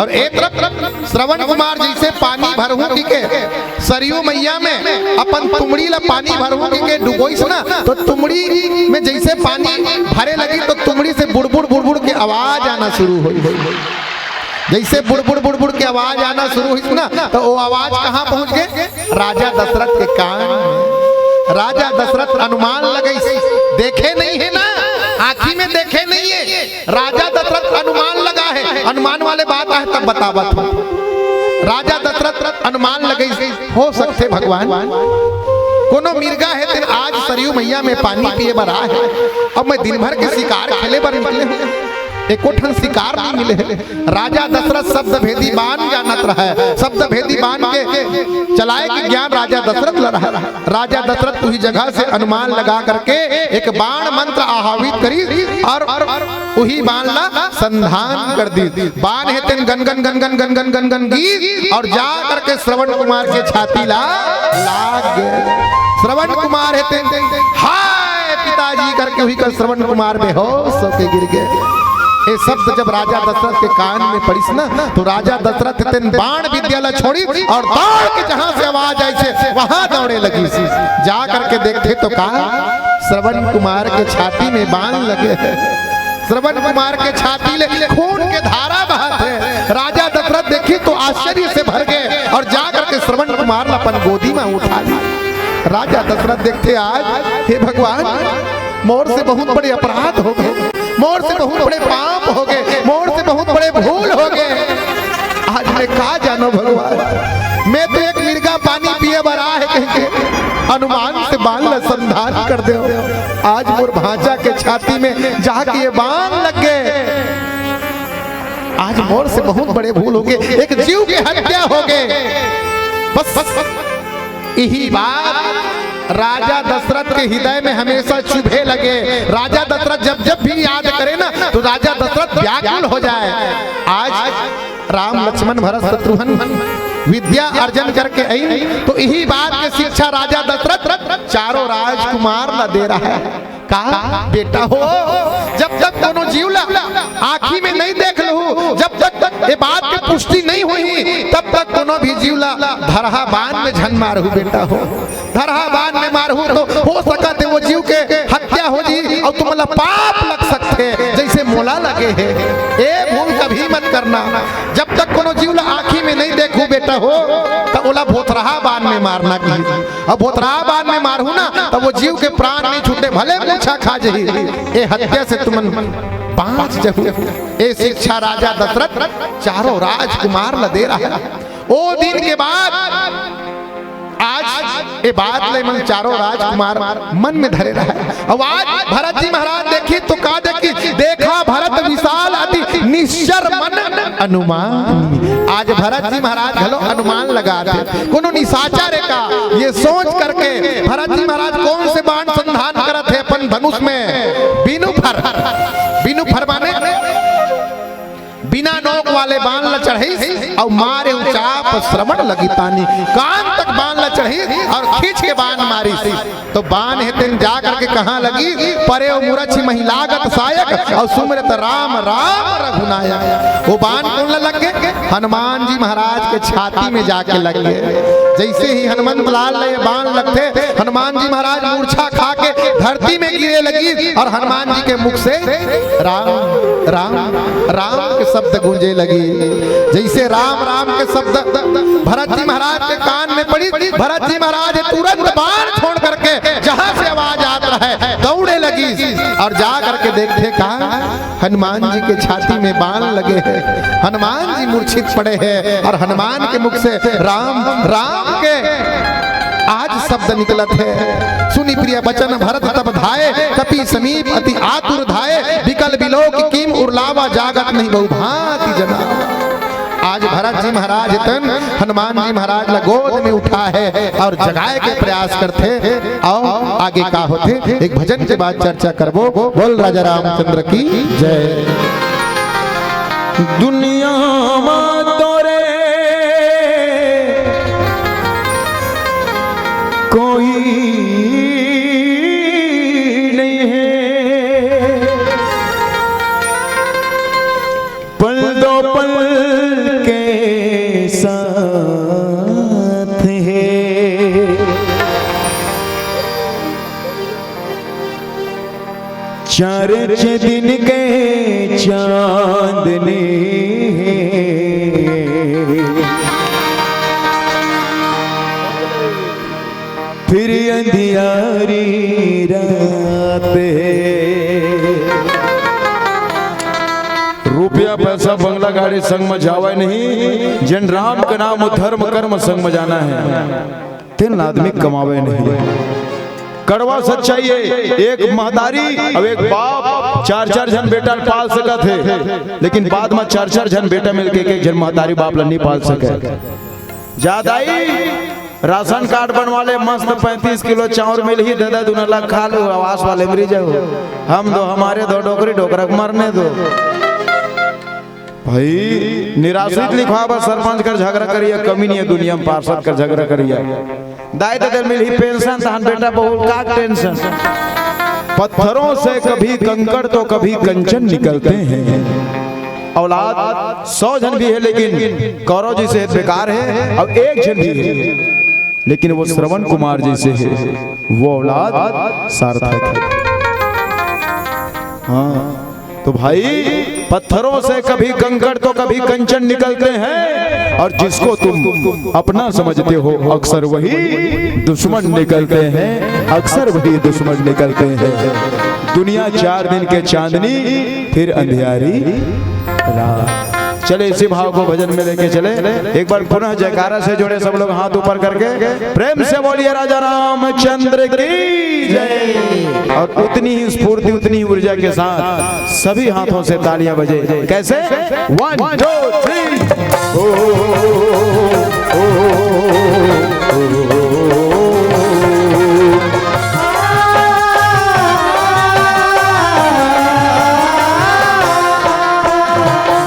और एक तरफ श्रवण कुमार जैसे पानी भरहू के सरयू मैया में अपन तुमड़ी ला पानी भरहू के डुबोइस ना, तो तुमड़ी में जैसे पानी भरे लगी तो तुमड़ी से बुड़बुड़ बुड़बुड़ की आवाज आना शुरू हुई। जैसे बुड़बुड़ बुड़बुड़ की आवाज आना शुरू हुई ना, तो वो आवाज कहाँ पहुंच गए? राजा दशरथ के कान में। राजा दशरथ अनुमान लगे, देखे नहीं है ना, आंखी में देखे नहीं है, राजा दशरथ अनुमान लगा है। अनुमान वाले बात है तब बतावत। राजा दशरथ अनुमान लगे, हो सकते भगवान कोनो मिर्गा है तेरे आज सरयू मैया में पानी पिए बर आ है, अब मैं दिन भर के शिकार खेले बर निकले हूँ, एको ठन शिकार नहीं मिले। राजा दशरथ शब्द भेदी बाण जानत रहा है, शब्द भेदी बाण के चलाए की ज्ञान राजा दशरथ ला रहा। राजा दशरथ उसी जगह से अनुमान लगा करके एक बाण मंत्र आह्वान करी और वही बाण ला संधान कर दी। बाण है तेन gun gun gun gun gun gun gun gun गीत और जा करके श्रवण कुमार के छाती ला लाग गए। श्रवण कुमार है तेन हाय पिताजी करके हुई कर श्रवण कुमार बेहोश होके गिर गए। ये शब्द जब राजा दशरथ के कान में पड़ीस ना, तो राजा दशरथ तेन बाण विद्यालय छोड़ी और दौड़ के जहां से आवाज आई से वहां दौड़े लगी। जा करके देखते तो कहा श्रवण कुमार के छाती में बाण लगे हैं। श्रवण कुमार के छाती ले खून के धारा बहत है। राजा दशरथ देखी तो आश्चर्य से भर गए और जा करके श्रवण कुमार अपन गोदी में उठा ली। राजा दशरथ देखते आज हे भगवान, मोर से बहुत बड़े अपराध हो गए, मोर से बहुत बड़े पाप हो गए, मोर से बहुत बड़े भूल हो गए। आज मैं कहा जानो भगवान, मैं तो एक मिर्गा पानी पिए बरा है कह के अनुमान से बाण ला संधान कर दे। आज मोर भांजा के छाती में जाके ये बाण लग गए। आज मोर से बहुत बड़े भूल हो गए, एक जीव की हत्या हो गए। बस यही बात राजा दशरथ के हृदय में हमेशा चुभे लगे। राजा दशरथ जब जब भी याद करे ना, तो राजा दशरथ व्याकुल हो जाए। आज राम लक्ष्मण भरत शत्रुघ्न विद्या अर्जन करके आई, तो यही बात की शिक्षा राजा दशरथ चारों राजकुमार ला दे रहा है। कहा बेटा हो, जब जब दोनों जीवला आँखी में नहीं देख लू, जब तक ये बात की पुष्टि नहीं हुई, तब तक दोनों भी जीवला धरहा बाण में झन मारहू बेटा हो। धरहा बाण में मारहू तो हो सकते वो जीव के हत्या हो जी और तुम्हारा पाप लग सकते जैसे मोला लगे है। ए भूल कभी मत करना, जब तक कोनो जीवला आँखी में नहीं देखू बेटा हो, तब ओला भोथरहा बाण में मारना की। अब भोथरहा बाण में मारहू ना, तब वो जीव के प्राण नहीं छूटे, भले मूछा खा जही। ए हत्या से तुमन बाँच जहू। ए शिक्षा राजा दशरथ चारों राजकुमार ला दे रहा है। ओ दिन के बाद आज ये बात ले मन चारों राजकुमार मन में धरे रहा है। अब आज भरत जी महाराज देखी तो का देखी, देखा भरत विशाल अति निश्चर मन अनुमान। आज भरत जी महाराज घलो अनुमान लगा थे, कोनो निशाचर का ये सोच करके भरत जी महाराज कौन से बाण संधान करत है अपन धनुष में। बिनु फर माने बिना नोक वाले बाण ला चढ़ी और मारे चाप श्रवण लगी तानी, कान तक बाण ला चढ़ी और खींच के बाण मारी। तो बाण है तेन जा करके कहाँ लगी, परे मुरछी महिलागत सायक और सुमरत राम राम रघुनायक। वो बाण कौन ला लग गए? हनुमान जी महाराज के छाती में जाके लग गए। जैसे ही हनुमंत लाल ने बाण लगते, हनुमान जी महाराज मूर्छा खा के धरती में गिरे लगी और हनुमान जी के मुख से राम राम राम के शब्द गूंजे लगी। जैसे राम राम के शब्द भरत जी महाराज के कान में पड़ी, भरत जी महाराज तुरंत बाण छोड़ करके जहां से आवाज आ रहा है दौड़े लगी और जा करके देखते कहा हनुमान जी के छाती में बाण लगे हैं। हनुमान जी मूर्छित पड़े हैं और हनुमान के मुख से राम राम के आज शब्द निकलत है। सुनी प्रिय बचन भरत तब धाये, कपि समीप अति आतुर धाये, विकल बिलोक कीम उर्लावा जागत नहीं बहु भांति जना। आज भरत जी महाराज तन हनुमान जी महाराज ला गोद में उठा है और जगाए के प्रयास करते। आओ आगे का होते एक भजन के बाद चर्चा करबो। बोल राजा रामचंद्र की जय। दुनिया में तोरे कोई नहीं है, चार दिन के चांदनी फिर अंधियारी रात है। रुपया पैसा बंगला गाड़ी संग में जावे नहीं, जिन राम का नाम धर्म कर्म संग में जाना है, तीन आदमी कमावे नहीं। कड़वा सच्चाई है, एक महतारी अब एक बाप चार जन बेटा पाल सका थे, लेकिन बाद में चार जन बेटा मिलके एक जन महतारी बाप नहीं पाल सके। ज्यादा ही राशन कार्ड बनवा ले, मस्त 35 किलो चावल मिल ही दादा 2 लाख खा लो, आवास वाले मरी जाओ, हम दो हमारे दो डोकरी डोकरा मरने दो। भाई निराश्रित लिखवा बस सरपंच कर झगड़ा करिए, कमी नहीं है दुनिया में, पार्षद कर झगड़ा करिए। दाई दादा मिल ही पेंशन, तहन बेटा बहु का टेंशन। पत्थरों से कभी कंकड़ तो कभी कंचन निकलते हैं। औलाद 100 जन भी है लेकिन कौरव जी से बेकार है, अब एक जन भी है लेकिन वो श्रवण कुमार जी से है, वो औलाद सार्थक है। हाँ तो भाई पत्थरों से कभी कंकड़ तो कभी कंचन निकलते हैं, और जिसको तुम अपना समझते हो अक्सर वही दुश्मन निकलते हैं, अक्सर वही दुश्मन निकलते हैं। दुनिया 4 दिन के चांदनी फिर अंधियारी रात। चले इसी भाव को भजन में लेके चले, एक बार पुनः जयकारा से जोड़े सब लोग हाथ ऊपर करके प्रेम से बोलिए राजा रामचंद्र की जय। और उतनी ही स्फूर्ति उतनी ही ऊर्जा के साथ सभी हाथों से तालियां बजे। कैसे 1 2 3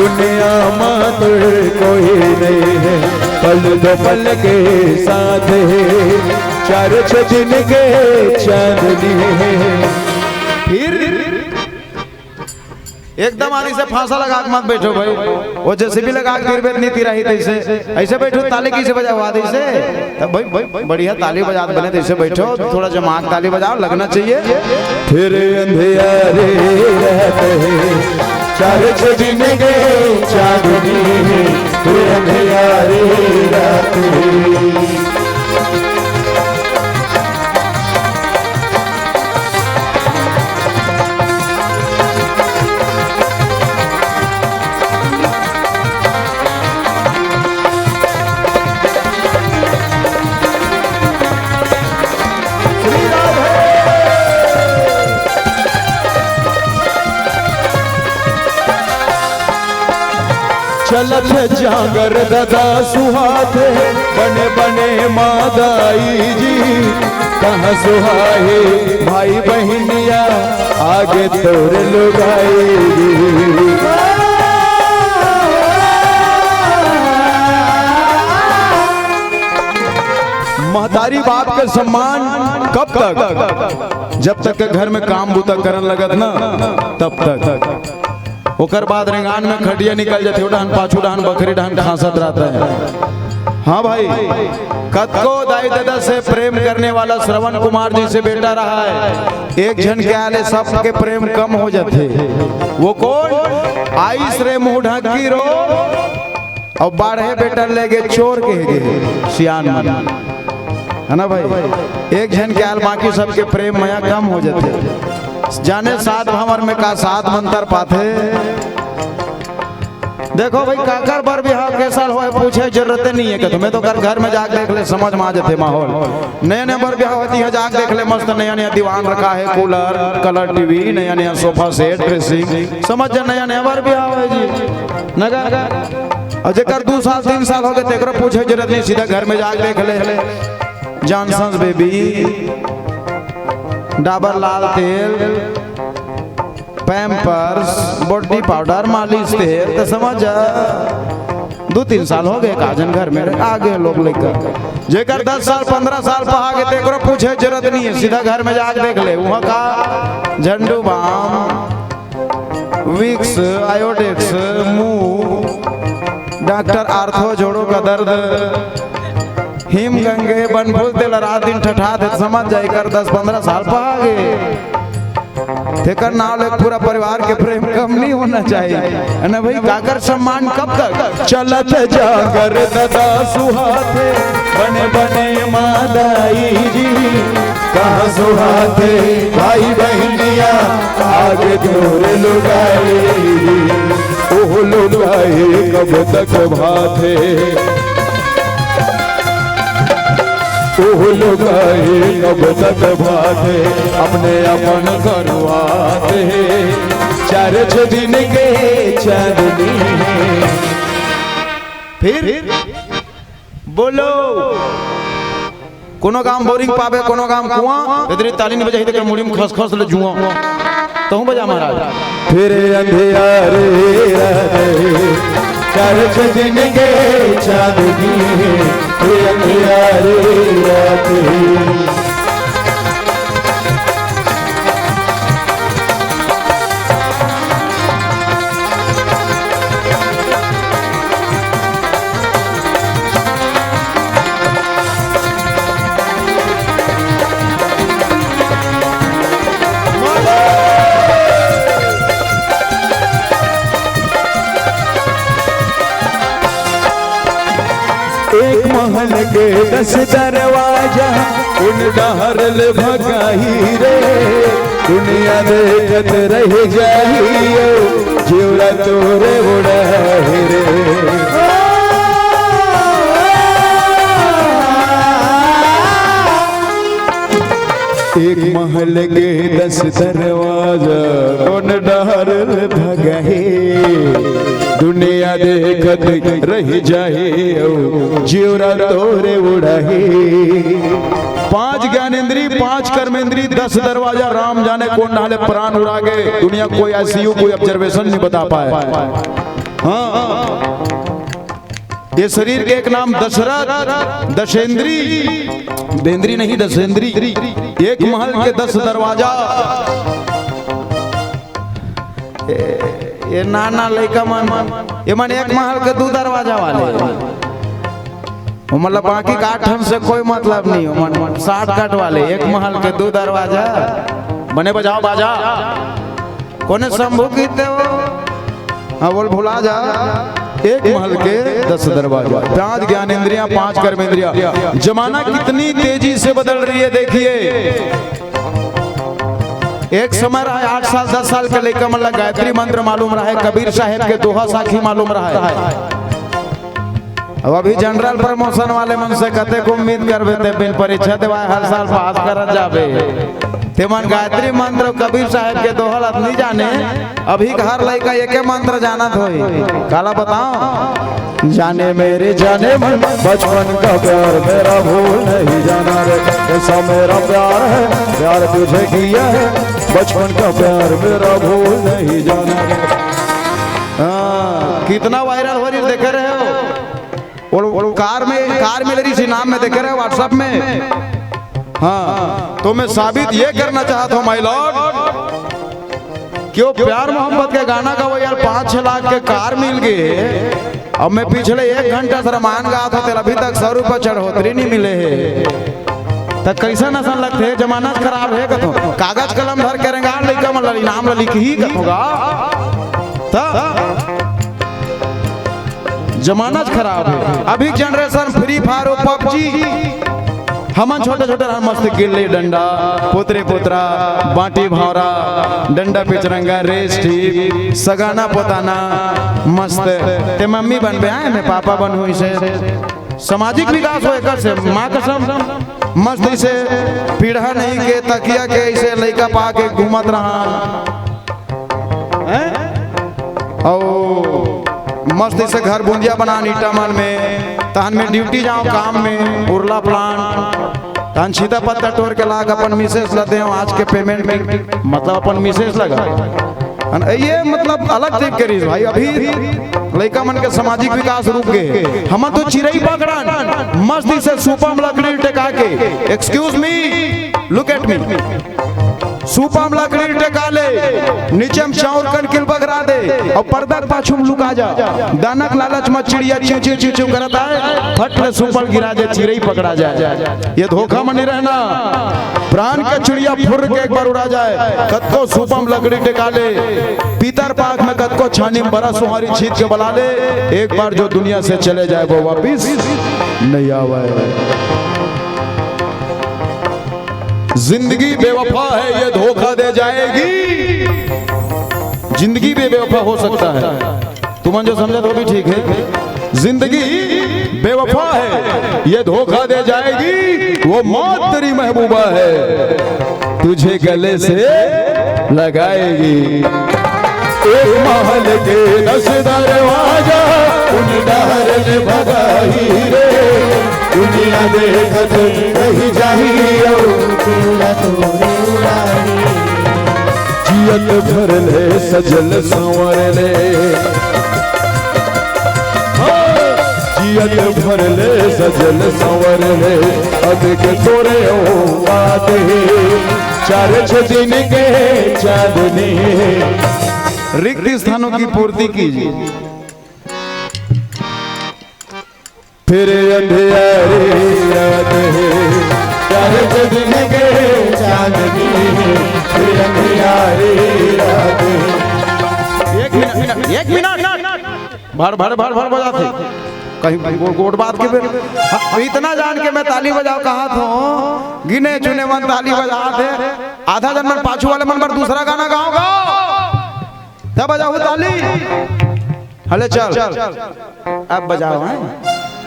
दुनिया में तो कोई नहीं है, पल दो पल के साथ है, 4 दिन के चांदनी है। फिर एकदम आने से फांसा लगा के मत बैठो भाई, वो जैसे भी लगा के गिरबे नहीं तिराही तैसे ऐसे बैठो, ताली किसे बजाओ आदि से तब भाई बढ़िया ताली बजा बने तैसे बैठो, थोड़ा जमाक ताली बजाओ लगना चाहिए। फिर अंधियारे रहते हैं 4 दिन के चांदनी फिर अंधियारी रात। चलत जागर दादा सुहाते बने बने मादाई जी, कहाँ सुहाए भाई बहनिया आगे तोर लुगाई। महतारी बाप के सम्मान कब तक? जब तक के घर में काम बूता करन लगत ना तब तक। ओकर बाद रेंगान में खटिया निकल जाते, डान पाछू डान बकरी डान खांसत रहता है। हाँ भाई कतको दाई दादा से प्रेम करने वाला श्रवण कुमार जी से बेटा रहा है, एक जन के आले सबके प्रेम कम हो जाते। वो कौन? आइस रे मुंह ढकी रो और 12 बेटा लेके चोर के सियान है ना भाई। एक जन के आल बाकी सबके प्रेम माया कम हो जाते। जाने 7 भंवर में का 7 मंत्र पाते। देखो भाई काकर बर बिहार के साल हो पूछे जरूरत नहीं है कि तुम्हें तो घर में जाके देख ले, समझ में आ जाते माहौल। नए बर बिहार होती है, जाके देख ले, मस्त नया दीवान रखा है, कूलर कलर टीवी, नया सोफा सेट ड्रेसिंग, समझ जा नया बर बिहार है जी नगर। और जेकर 2 साल 3 साल हो गए तेकरो पूछे जरूरत नहीं, सीधा घर में जाके देख ले। जॉनसन्स बेबी, डाबर लाल तेल, पैम्पर्स, बॉडी पाउडर, मालिश तेल, तो समझ जा 2-3 साल हो गए काजन घर में आगे लोग लेकर। जेकर 10 साल 15 साल पर आगे तेकरो पूछे जरूरत नहीं है, सीधा घर में जाके देख ले। वहाँ का झंडू बाम, विक्स, आयोडेक्स, मुंह, डॉक्टर आर्थो जोड़ों का दर्द, हिम गंगे बनफूल तेल रात दिन ठठा थे, समझ जाए कर 10-15 साल पर आगे। तेकर नाल एक पूरा परिवार के प्रेम कम नहीं होना चाहिए, है ना भाई। काकर सम्मान कब तक चलत जागर दादा सुहाते बने बने मादाई जी, कहाँ सुहाते भाई बहनिया आगे दूर लुगाई, ओह लुगाई कब तक भाते, ओह लुगाई कब तक भाते, अपने अपन करवाते चार छह दिन के चांदनी है। फिर बोलो कोनो काम बोरिंग पावे, कोनो काम कुआं, इधर ताली नहीं बजाई तो मुड़ी में खस खस ले जुआ तो हूं बजा महाराज। फिर अंधियारे चार छह दिन के चांदनी है, फिर अंधियारे रात एक महल के 10 दरवाजा उन डहरल भगाही रे, दुनिया देखत रह जाइयो जीवरा तोरे उड़ाही रे। एक महल के 10 दरवाजा उन डहरल भगाही, दुनिया देखत रह जाए जीवरा तोरे उड़ाही। 5 ज्ञानेंद्री 5 कर्मेंद्री 10 दरवाजा, राम जाने कौन डाले प्राण उड़ा गए, दुनिया कोई आईसीयू कोई ऑब्जर्वेशन नहीं बता पाया। हाँ ये शरीर के एक नाम दशरथ, दशेंद्री, देंद्री नहीं दशेंद्री। एक महल के 10 दरवाजा, ये नाना लड़का मन ये मन एक महल के 2 दरवाजा वाले, मतलब बाकी काठन से कोई मतलब नहीं हो, मन 60 काट वाले एक महल के 2 दरवाजा बने। बजाओ बाजा कोने शंभू गीते हो, हाँ बोल भुला जा। एक महल के 10 दरवाजा, 5 ज्ञानेंद्रियां 5 कर्मेंद्रियां। जमाना कितनी तेजी से बदल रही है देखिए। एक समय रहा 8 साल 10 साल के लेकर मतलब गायत्री मंत्र मालूम रहा है, कबीर साहब के दोहा साखी मालूम रहा है। अब अभी जनरल प्रमोशन वाले मन से कते को उम्मीद करबे ते बिन परीक्षा देवाए हर साल पास करत जाबे, ते मन गायत्री मंत्र कबीर साहब के दोहा नहीं जाने। अभी हर लड़का एक मंत्र जानत होई, काला बताओ। जाने मेरे जाने मन बचपन का प्यार मेरा भूल नहीं जाना रे, ऐसा मेरा प्यार है प्यार तुझे किया है, बचपन का प्यार मेरा भूल नहीं जाना रे। हाँ कितना वायरल हो रही देख रहे हो, और कार में मेरी सी नाम में देख रहे हो व्हाट्सएप में। हाँ तो मैं साबित ये करना चाहता हूँ माय लॉर्ड, क्यों प्यार मोहब्बत के गाना का वो यार 5-6 लाख के कार मिल गए। अब मैं पिछले 1 घंटा से रामायण गा था, अभी तक 100 रुपये चढ़ोतरी नहीं मिले है, तक कैसा नशा लगते है। जमाना खराब है कतो, कागज कलम धर करेंगे लड़का मतलब नाम लिख ही होगा, जमाना खराब है। अभी जनरेशन फ्री फायर पबजी, हमन छोटे छोटे मस्त गिल्ली डंडा पोतरे पोतरा बाटी भावरा डंडा पिचरंगा रेस ठीक सगाना पोताना मस्त ते मम्मी बनबे आए मैं पापा बनू इसे सामाजिक विकास हो एकर से माँ कसम मस्त से पीढ़ा नहीं के तकिया के इसे लड़का पा के घूमत रहा और मस्त से घर बूंदिया बना ईटा मन में तहन में ड्यूटी जाओ काम में उर्ला प्लांट तहन सीधा पत्ता तोड़ के लाग अपन मिसेस लदे आज के पेमेंट में मतलब अपन मिसेस लगा ये मतलब अलग टाइप के रीज भाई। अभी लड़का मन के सामाजिक विकास रुक गए। हम तो चिड़ई पकड़न मस्ती से सुपम लकड़ी टेका के excuse me look at me सुपम लकड़ी टेका ले नीचे में चाउर कनकिल बगरा दे और पर्दा के पाछू में लुका जा दानक लालच में चिड़िया चिव चिव चिव चिव करता है फट ले सुपल गिरा दे चिड़ई पकड़ा जाए। ये धोखा में नहीं रहना। प्राण के चिड़िया फुर के एक बार उड़ा जाए, कद को सुपम लकड़ी टेका ले, पीतर पाक में कद को छानी बरा सुहारी छीत के बला ले, एक बार जो दुनिया से चले जाए वो वापिस नहीं आवे। जिंदगी बेवफा है ये धोखा दे जाएगी, जिंदगी भी बेवफा हो सकता है, तुम जो समझा तो भी ठीक है। जिंदगी बेवफा है ये धोखा दे जाएगी, वो मौत तेरी महबूबा है तुझे गले से लगाएगी। एक महल के 10 दरवाजा उन डहर ने भगाई रे, दुनिया देखत नहीं चाहिए जियत भर ले सजल संवर ले, जियत भर ले सजल संवर ले, अद के तोरे ओ बात चार 6 दिन के चांदनी। रिक्त स्थानों की पूर्ति कीजिए। फिर अंधियारी रात है चार 6 दिन के चांदनी, फिर अंधियारी रात है। एक मिनट भर भर भर भर बजाते कहीं गोट बात के फिर इतना जान के मैं ताली बजाओ कहा था, गिने चुने मन ताली बजाते, आधा जन मन पाछू वाले मन पर दूसरा गाना गाओगा तब बजाओ ताली। हले चल अब बजाओ हैं।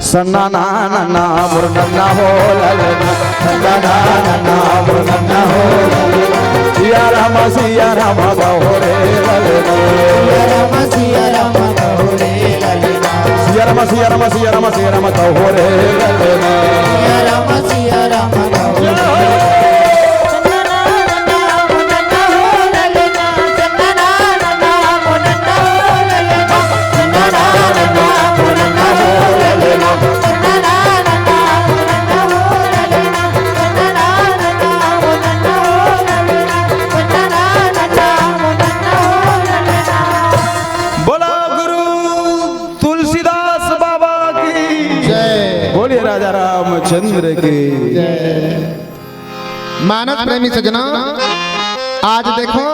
सन्ना ना ना ना मुरना हो ललना, सन्ना ना ना ना मुरना हो ललना, सिया राम बाहो रे ललना, सिया राम बाहो रे ललना, सिया राम बाहो रे ललना, सिया राम बाहो रे चंद्र की मानस प्रेमी सजना, आज देखो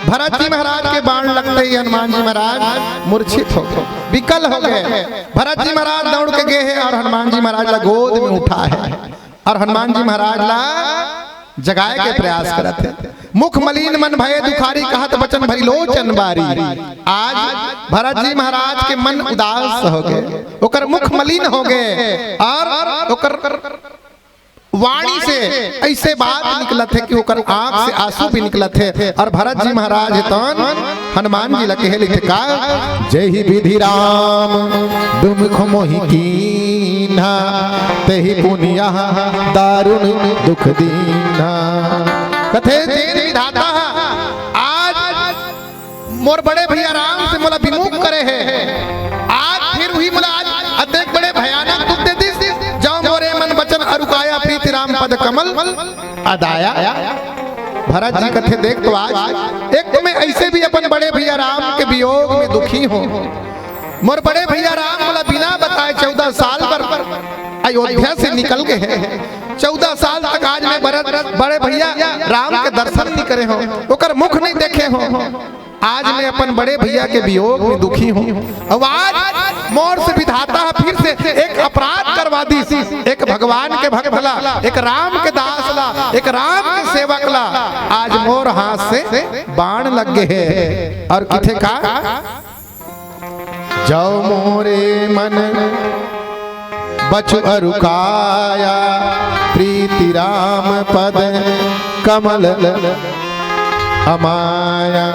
भरत जी महाराज के बाण लगते ही हनुमान जी महाराज मूर्छित हो गए, विकल हो गए। भरत जी महाराज दौड़ के गए हैं और हनुमान जी महाराज ला गोद में उठा है और हनुमान जी महाराज ला जगाए के प्रयास करते। मुख मलिन मन भये दुखारी, कहत बचन भरी लोचन बारी। आज भरत जी महाराज के मन उदास हो गए, ओकर मुख मलिन हो गए और ओकर वाणी से ऐसे बात निकलत है कि ओकर आंख से आंसू भी निकलत है। और भरत जी महाराज तन हनुमान जी लगे लिखे का, जय ही विधि राम दुमुख मोहि कीन्हा, तेहि पुनिया दारुण दुख दीन्हा। कथे तेरी विधाता आज मोर बड़े भैया राम से मोला विमुख करे है, आज फिर हुई मोला आज अत्यंत बड़े भयानक दुख दे दी, जाओ मोरे मन वचन अरुकाया प्रीति राम पद कमल अदाया। भरत जी कथे देख तो आज एक तो मैं ऐसे भी अपन बड़े भैया राम के वियोग में दुखी हूँ। मोर बड़े भैया राम मोला बिना बताए 14 साल पर अयोध्या से निकल गए हैं। 14 साल तक आज मैं बड़े भैया राम के दर्शन नहीं करे हो, ओकर मुख नहीं देखे हो। आज मैं अपन बड़े भैया के वियोग में दुखी हूँ। अब आज मोर से विधाता फिर से एक अपराध करवा दी, एक भगवान के भक्त ला, एक राम के दास ला, एक राम के सेवक ला आज मोर हाथ से बाण लग गए हैं। और किथे का जाओ मोरे मन बचु अरुकाया प्रीति राम पद कमल अमाया।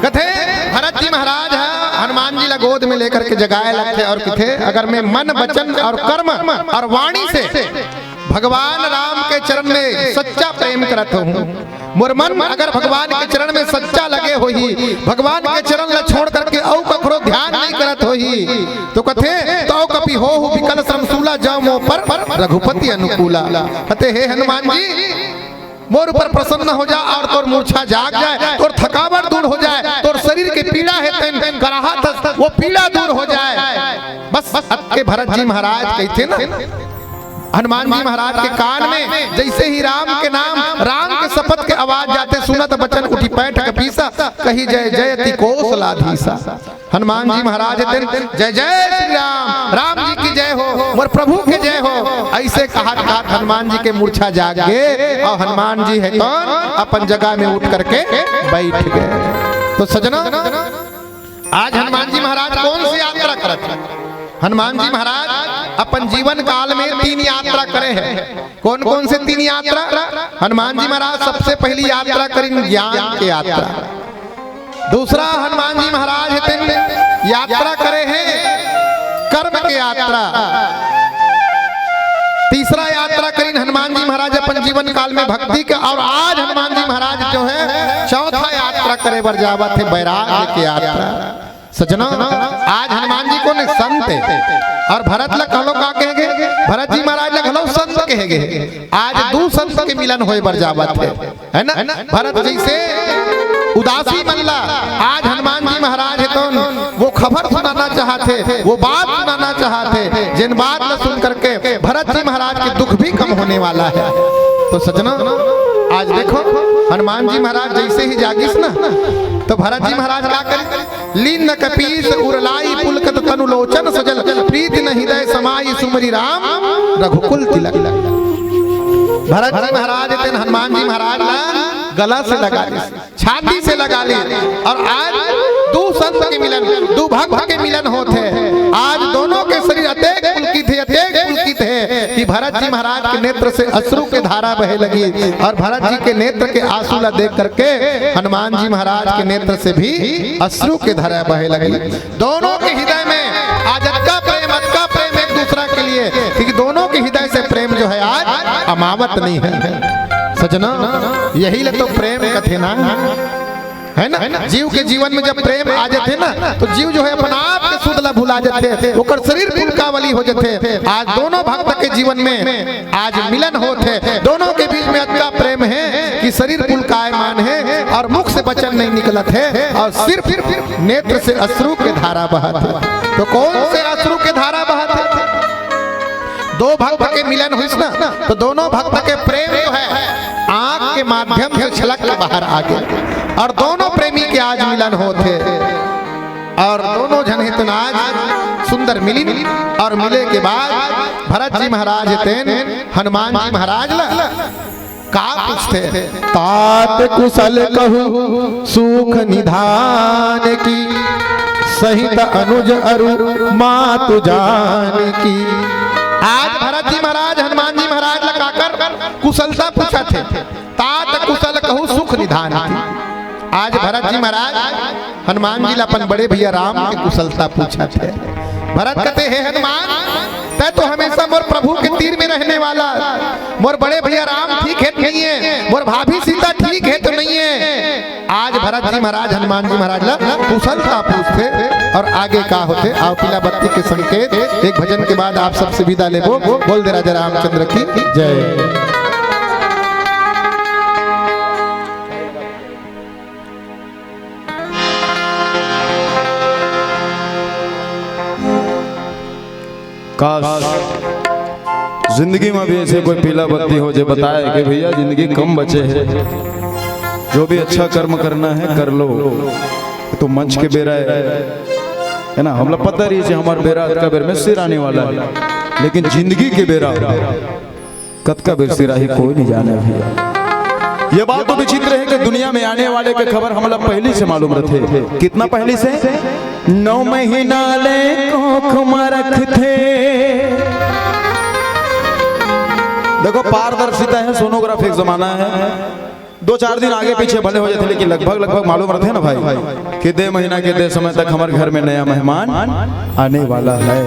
कथे भरत जी महाराज है हनुमान जी ला गोद में लेकर के जगाए लगते और किथे अगर मैं मन वचन और कर्म और वाणी से भगवान राम के चरण में सच्चा प्रेम करत हूँ, मोर मन अगर भगवान के चरण में सच्चा लगे हो ही, भगवान के चरण ला छोड़ करके औ कखरो ध्यान नहीं करत हो ही, तो कथे तो कपि हो विकल श्रमशूला जाओ मो पर रघुपति अनुकूला। कथे हे हनुमान जी मोर ऊपर प्रसन्न हो जा और तोर मूर्छा जाग जाए, तोर थकावट दूर हो जाए, तोर शरीर के पीड़ा है तन कराहत वो पीड़ा दूर हो जाए। बस के भरत जी महाराज कहते ना हनुमान जी महाराज के कान में जैसे ही राम के नाम, राम के शपथ के आवाज जाते, सुनत बचन उठी पैठ कपीसा, कही जय जयति कौशलाधीसा। हनुमान जी महाराज जय जय श्री राम, राम जी की जय हो और प्रभु के जय हो, ऐसे कहा हनुमान जी के मूर्छा जाग गए और हनुमान जी है कौन, अपन जगह में उठ करके बैठ गए। तो सजना, आज हनुमान जी महाराज कौन सी यात्रा करते? हनुमान जी महाराज अपन जीवन काल में 3 यात्रा करे हैं। कौन कौन से 3 यात्रा? हनुमान जी महाराज सबसे पहली यात्रा करें ज्ञान की यात्रा। दूसरा हनुमान जी महाराज यात्रा करे हैं कर्म की यात्रा। तीसरा यात्रा करें हनुमान जी महाराज अपन जीवन काल में भक्ति का। और आज हनुमान जी महाराज जो है चौथा यात्रा करे बर जावत है वैराग्य की यात्रा। सजना, आज हनुमान जी को ने संत और भरत लग कहलो का कहेंगे, भरत जी महाराज लग कहलो संत कहेंगे। आज 2 संत के मिलन होए बर जावत है ना। भरत जैसे उदासी मल्ला, आज हनुमान जी महाराज है तो वो खबर सुनाना चाहते, वो बात सुनाना चाहते, जिन बात न सुन करके भरत जी महाराज के दुख भी कम होने वाला है। तो सजना, आज देखो हनुमान जी महाराज जैसे ही जागिस ना, तो भरत जी महाराज क्या करें, लीन न कपीस उरलाई पुलकत तनुलोचन सजल, प्रीति न हृदय समाई सुमरी राम रघुकुल तिलक। भरत जी महाराज हनुमान जी महाराज ना गला से लगा ली, छाती से लगा ली। और आज 2 संत के मिलन, 2 भक्त के मिलन होते हैं। आज दोनों के शरीर अतेक पुलकित है कि भरत जी महाराज के नेत्र से अश्रु के धारा बहे लगी, और भरत जी के नेत्र के आंसू ला देख करके हनुमान जी महाराज के नेत्र से भी अश्रु के धारा बहे लगी। दोनों के हृदय में आज अक्का प्रेम एक दूसरा के लिए, क्योंकि दोनों के हृदय से प्रेम जो है आज अमावत नहीं है। सजना, यही ले तो प्रेम कथे ना, है ना। जीव के जीवन में जब प्रेम आ जाते ना, तो जीव जो है अपना आप के सुध ला भुला जाते, ओकर शरीर पुलकावली हो जाते। आज दोनों भक्त के जीवन में आज मिलन होते, दोनों के बीच में अतका प्रेम है कि शरीर पुलकायमान है और मुख से वचन नहीं निकलत है, और सिर्फ नेत्र से अश्रु के धारा बहत है। तो कौन से अश्रु के धारा बहत है? 2 भक्त के मिलन हुई ना, तो दोनों भक्त के प्रेम जो है आंख के माध्यम से छलक के बाहर आ गए, और दोनों प्रेमी के आज मिलन होते, और दोनों जन हितन आज सुंदर मिली। और मिले के बाद भरत जी महाराज हनुमान जी महाराज ला का पूछते, तात कुशल कहू सुख निधान की, सहित अनुज अरु मातु जान की। आज भरत जी महाराज हनुमान जी महाराज लगाकर कुशलता पूछा थे, तात कुशल कहू सुख निधान की। आज भरत जी महाराज हनुमान जी अपन बड़े भैया राम की कुशलता पूछा थे। भरत कहते हैं हनुमान, तै तो हमेशा मोर प्रभु के तीर में रहने वाला, मोर बड़े भैया राम ठीक है नहीं है, मोर भाभी सीता ठीक है तो नहीं है। आज भरत जी महाराज हनुमान जी महाराज ला कुशलता पूछते, और आगे का होते आओ पीला बत्ती के संकेत। एक भजन के बाद आप सबसे विदा लेबो। बोल दे राजा रामचंद्र की जय। काश जिंदगी में भी ऐसे कोई पीला बत्ती हो जो बताए कि भैया जिंदगी कम बचे है, जो भी अच्छा कर्म करना है कर लो। तो मंच के बेरा है ना, हम लोग पता रही है हमारे बेरा का बेर में सिर आने वाला है, लेकिन जिंदगी के बेरा कद का बेर सिरा ही कोई नहीं जाने भैया। ये बात तो विचित्र है कि दुनिया में आने वाले के खबर हम लोग पहले से मालूम रखे। कितना पहले से? 9 महीना ले कोख में रखते। देखो पारदर्शिता है, सोनोग्राफी एक जमाना है, 2-4 दिन आगे पीछे भले हो जाते, लेकिन लगभग मालूम रहते हैं ना भाई कि 2 महीना के 2 समय तक हमारे घर में नया मेहमान आने वाला है।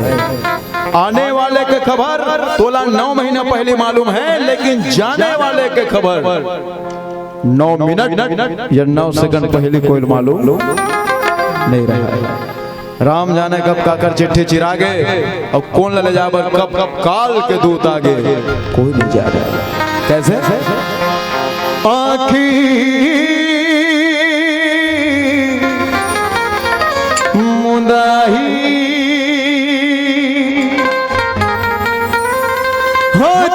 आने वाले के खबर तोला 9 महीना पहले मालूम है, लेकिन जाने वाले के खबर 9 मिनट या 9 सेकंड पहले कोई मालूम नहीं रहा है। राम जाने कब काकर चिट्ठी चिरा गए और कौन ले जा कब काल के दूत आगे कोई नहीं जा रहा। कैसे? आखी मुदाही हो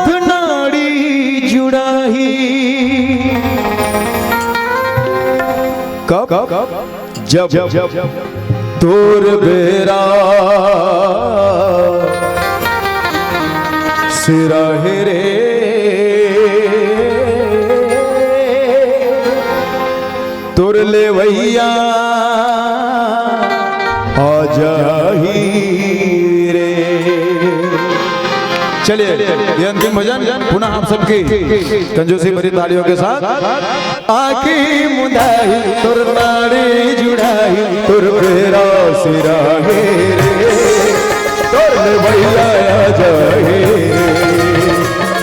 जब तोर बेरा सिरा रे तुर ले भैया आ जाही रे। चलिए ये अंतिम भजन पुनः आप सबकी कंजूसी भरी तालियों के साथ। आखी मुदाई तुर नाड़ी जुड़ाई तुर बेरा सिरा रे तुर ले भैया आ जाही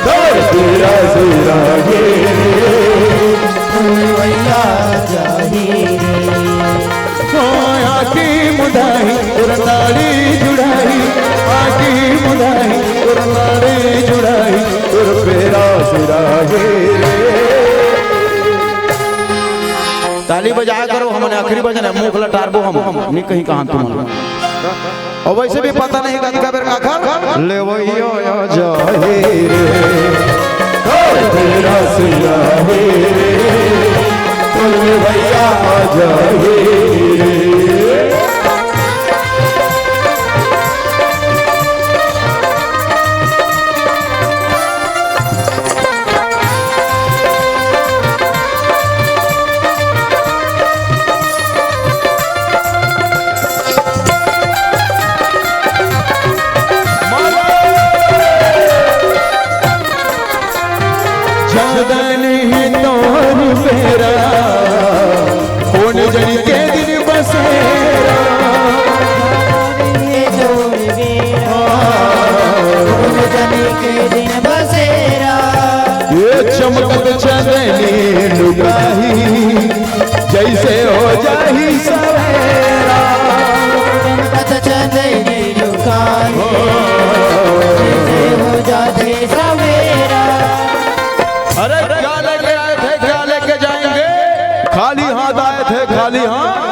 तुर बेरा सिरा रे भैया जाही आखी मुदाई तुर नाड़ी जुड़ाई आखी मुदाई तुर नाड़ी जुड़ाई तुर बेरा सिरा रे। ताली बजाया करो, हमने आखिरी भजन है मुंह लटारबो हम नहीं कहीं कहां तुम और वैसे भी पता नहीं का बेर आखर ले वैया आ जाए रे तेरा सिरा रे तुम भैया आ जाए रे। जड़ी के दिन बसेरा के दिन बसेरा ये चमकत चंदनी लुगाही जैसे हो जाही सवेरा चमकत चंदनी लुगाही जैसे हो जाती सवेरा। अरे क्या लेके आए थे क्या लेके जाएंगे खाली हाथ आए थे खाली हाथ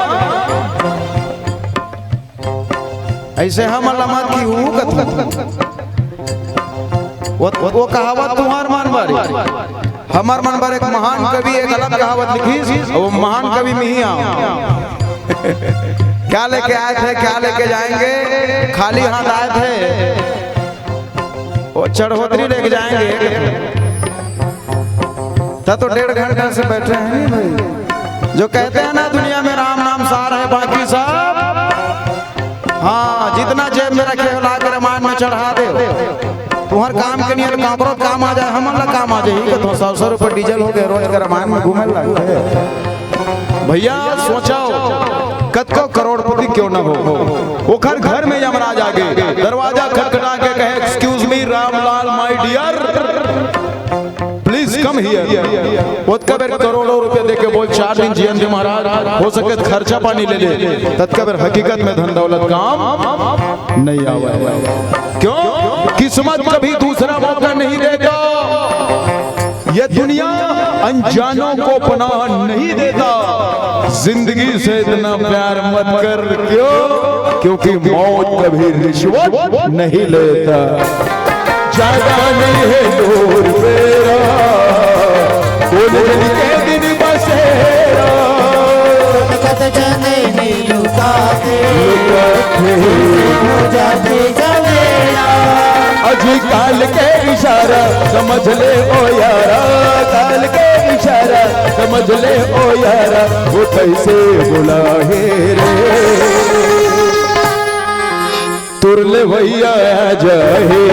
ऐसे हम अलामत की हूँ वो कहावत तुम्हार मान बारी हमार मन बार एक महान कवि एक अलग कहावत लिखी वो महान कवि में ही क्या लेके आए थे क्या लेके जाएंगे खाली हाथ आए थे वो चढ़ोतरी लेके जाएंगे तो 1.5 घंटे से बैठे हैं भाई जो कहते हैं ना दुनिया में राम नाम सार है बाकी सब हाँ जितना जेब में रखे हो लाकर रामायण में चढ़ा दे तुम्हार काम के लिए कांकरो काम आ जाए हमारा काम आ जाए तो 100 रुपये डीजल हो गए रोज के रामायण में घूमे लगे भैया सोचाओ कद को करोड़पति क्यों ना हो वो घर में यमराज आ गए दरवाजा खटखटा के कहे excuse me Ramlal my dear please come here तत्कबर करोड़ों रुपए देके बोल 4 दिन जीवन जी महाराज हो सके तो खर्चा पानी ले ले तत्कबर हकीकत में धन दौलत काम नहीं आवा क्यों किस्मत कभी दूसरा मौका नहीं देता ये दुनिया अनजानों को पनाह नहीं देता जिंदगी से इतना प्यार मत कर क्यों क्योंकि मौत कभी रिश्वत नहीं लेता ज्यादा नहीं है दूर मेरा के दिन बसेरा कत चंदनी लुकाते हो जाते सवेरा अजी काल के इशारा समझ ले ओ यारा काल के इशारा समझ ले ओ यारा वो कैसे बुलाए रे तुरले भैया आ जाए रे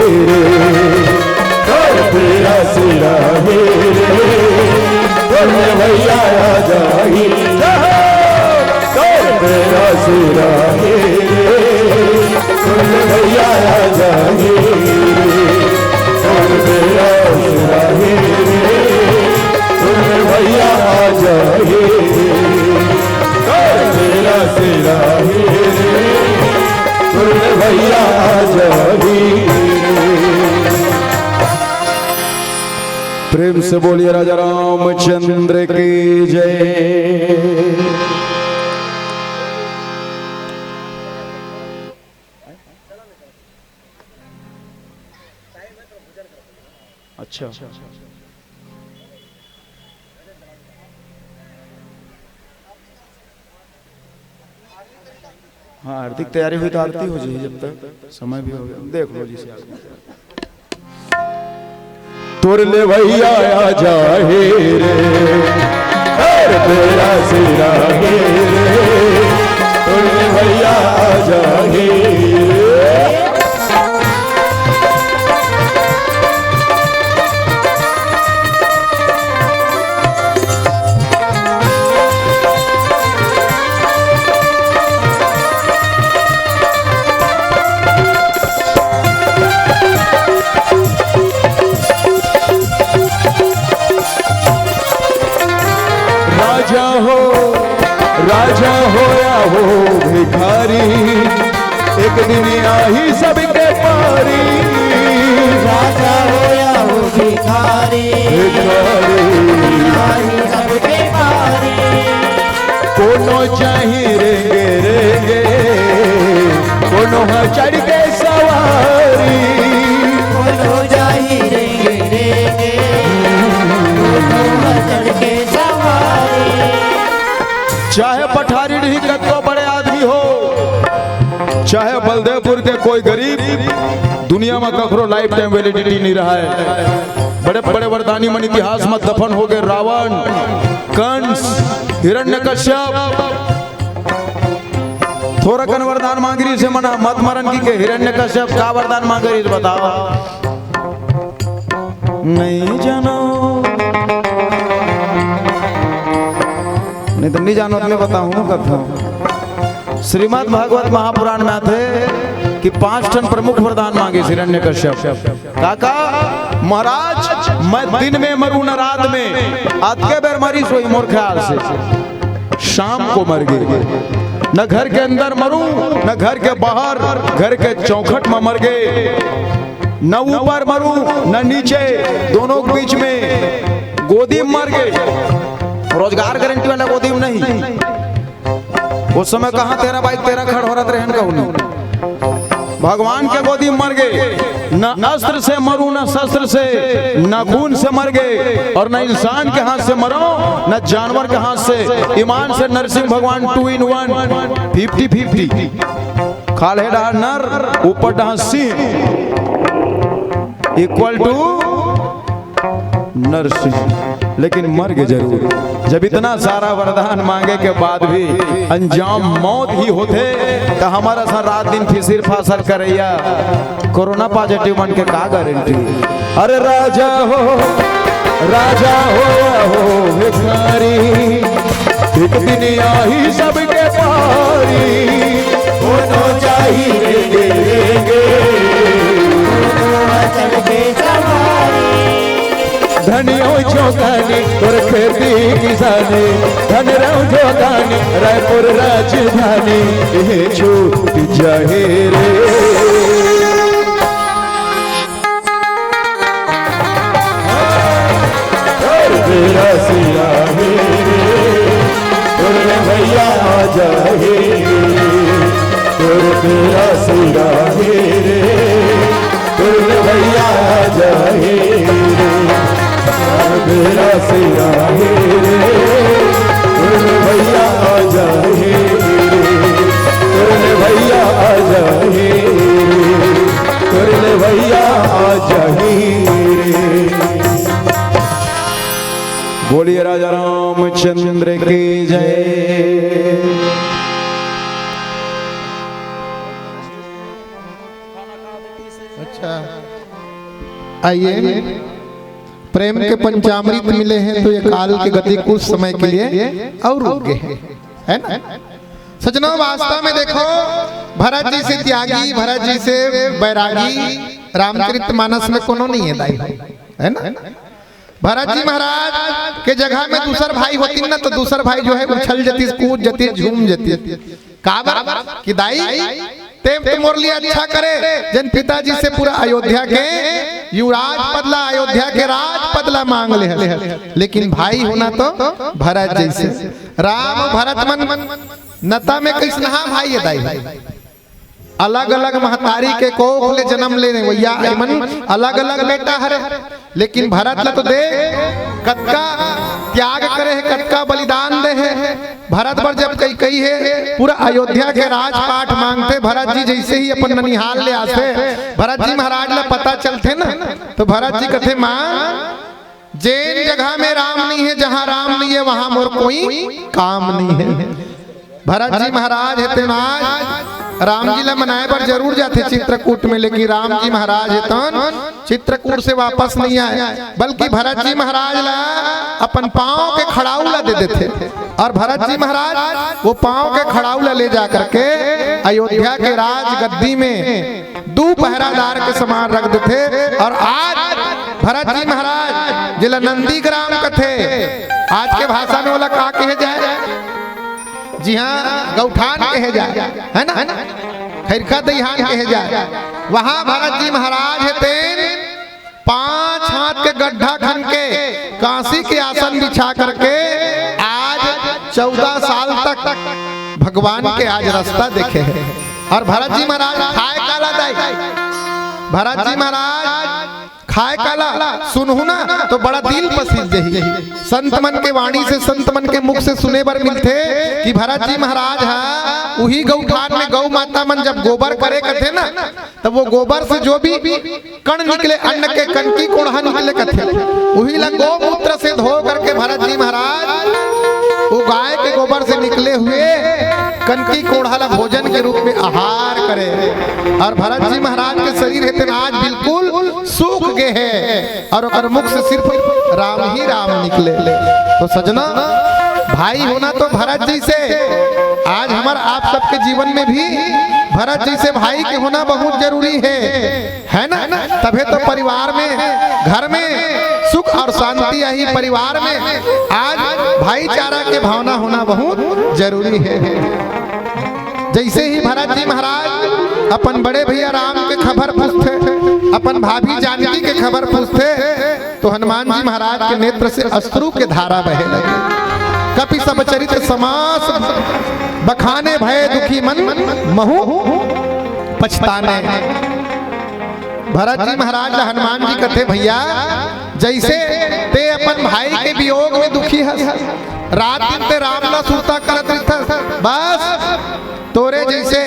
तेरा सिरा रे तुरले भैया आ जाए तेरा सिरा रे तुरले भैया आ जाए तेरा सिरा रे तुरले भैया आ जाए तेरा सिरा रे भैया प्रेम से बोलिए राजा रामचंद्र की जय। अच्छा हाँ आरती की तैयारी हुई तो आरती हो जाए जब तक समय भी हो गया देख लो जी से तुरले भैया आ जाहे रे हर तेरा सिरा रे तुरले भैया आ जाहे रे राजा हो या हो भिखारी एक दिन आई सबके पारी राजा हो या हो भिखारी आई सबके पारी कोनो चाहिए रेंगे रेंगे कोनो चढ़ के सवारी कोनो जाही रेंगे रेंगे कोनो चढ़ के सवारी चाहे पठारी नहीं कतो बड़े आदमी हो चाहे बलदेवपुर के कोई गरीब दुनिया में कखरो लाइफ टाइम वैलिडिटी नहीं रहा है। बड़े बड़े वरदानी मन इतिहास में दफन हो गए रावण कंस हिरण्यकश्यप थोड़ा कन वरदान मांगरी से मना मत मरन की के हिरण्यकश्यप का वरदान मांगरी बताओ नहीं जानो नहीं तो नहीं जानो तो मैं बताऊं कथा श्रीमद् भागवत महापुराण में थे कि 5 टन प्रमुख वरदान मांगे हिरण्यकश्यप काका महाराज मैं दिन में मरूं न रात में आज के बेर मरी सोई मोर ख्याल से शाम को मर गए न घर के अंदर मरूं न घर के बाहर घर के चौखट में मर गए न ऊपर मरूं न नीचे दोनों के बीच में गोदी में मर गए रोजगार गारंटी वाला गोदी में नहीं उस समय कहां तेरा बाइक तेरा खड़ हो रहा रहन कहूं भगवान के गोदी में मर गए न अस्त्र से मरूं न शस्त्र से न खून से मर गए और न इंसान के हाथ से मरो न जानवर के हाथ से ईमान से नरसिंह भगवान 2 in 1 50-50 खाले डा नर ऊपर डा सिंह इक्वल टू नरसिंह लेकिन मर गए जरूर जब इतना सारा वरदान मांगे के बाद भी अंजाम मौत ही होते तो हमारा सा रात दिन फिसिर फासर करैया कोरोना पॉजिटिव मन के का गारंटी अरे राजा हो भिखारी एक दिन आई सबके पारी कोनो चाहिए रेंगे चढ़ के सवारी धनियों चौकानी और खेती किसानी धन रहो चौकानी रायपुर राजधानी ये छूट जाहे रे तेरा सिया रे भैया आ जाहे तेरा सिया रे भैया आ जाहे मेरा सिया रे भैया आ जाए भैया आ जाए भैया आ जाए बोलिए राजा रामचंद्र की जय। अच्छा आइए प्रेम के पंचामृत मिले हैं तो ये काल की गति कुछ समय के लिए और रुक गए है ना सजनों वास्तव में देखो भरत जी से त्यागी भरत जी से बैरागी रामचरितमानस में कोनो नहीं है दाई है ना भरत जी महाराज के जगह में दूसर भाई होती ना तो दूसर भाई जो है उछल जाती कूद जाती झूम जाती का कि दाई तेम तो मोर लिए अच्छा करे जन पिताजी से पूरा अयोध्या के युवराज पदला अयोध्या के राज पदला मांग ले लेकिन भाई होना तो भरत जैसे राम भरत मन नता में कृष्णा भाई है दाई अलग अलग महतारी के कोख ले जन्म लेने भैया मन अलग अलग बेटा हरे लेकिन भरत ला तो दे कतका त्याग करे है कतका बलिदान दे है भरत बर जब कई है पूरा अयोध्या के राजपाट मांगते भरत जी जैसे ही अपन ननिहाल ले आते भरत जी महाराज ला पता चलते ना तो भरत जी कहते माँ जैन जगह में राम नहीं है जहाँ राम नहीं है वहां मोर कोई काम नहीं है। भरत जी महाराज है आज राम जी ला मनाए पर जरूर जाते चित्रकूट में लेकिन राम जी महाराज है चित्रकूट से वापस नहीं आए बल्कि भरत जी महाराज ला अपन पांव के खड़ाऊ ला दे देते और भरत जी महाराज वो पांव के खड़ाऊ ला ले जा करके अयोध्या के राज गद्दी में 2 पहरादार के समान रख देते। और आज भरत जी महाराज जिला नंदीग्राम कथे आज के भाषा में बोला कहा कहे जाए जी हाँ गौठान कहे जाए है ना खैरखा दहिहान कहे जाए वहां भरत जी महाराज है तेन 5 हाथ के गड्ढा खन के काशी के आसन बिछा करके आज 14 साल तक भगवान के आज रास्ता देखे हैं। और भरत जी महाराज खाए काला दाई भरत जी महाराज खाए काला सुनहु ना तो बड़ा दिल पसीज जही संत मन के वाणी से संत मन के मुख से सुने बर मिलते कि भरत जी महाराज है वही गौठान में गौ माता मन जब गोबर करे कथे ना तब वो गोबर से जो भी कण निकले अन्न के कण की कोढ़ा निकले कथे वही ला गौमूत्र से धो करके भरत जी महाराज वो गाय के गोबर से निकले हुए कनकी कोढ़ा ला भोजन के रूप में आहार करे। और भरत जी महाराज के शरीर है आज बिल्कुल सूख गए हैं और ओकर मुख से सिर्फ राम ही राम निकले। तो सजना भाई होना तो भरत जी से आज हमारे आप सबके जीवन में भी भरत जी से भाई के होना बहुत जरूरी है ना तभी तो परिवार में घर में सुख और शांति आई परिवार में आज भाईचारा के भावना होना बहुत जरूरी है। जैसे ही भरत जी महाराज अपन बड़े भैया राम के खबर पूछते अपन भाभी जानकी के खबर पूछते तो हनुमान जी महाराज के नेत्र से अश्रु के धारा बहे लगे। कपि सब चरित समास बखाने भय दुखी मन महु पछताने। भरत जी महाराज हनुमान जी कहते भैया जैसे ते अपन भाई के वियोग में दुखी है रात दिन ते राम ना सुरता करत बस तोरे जैसे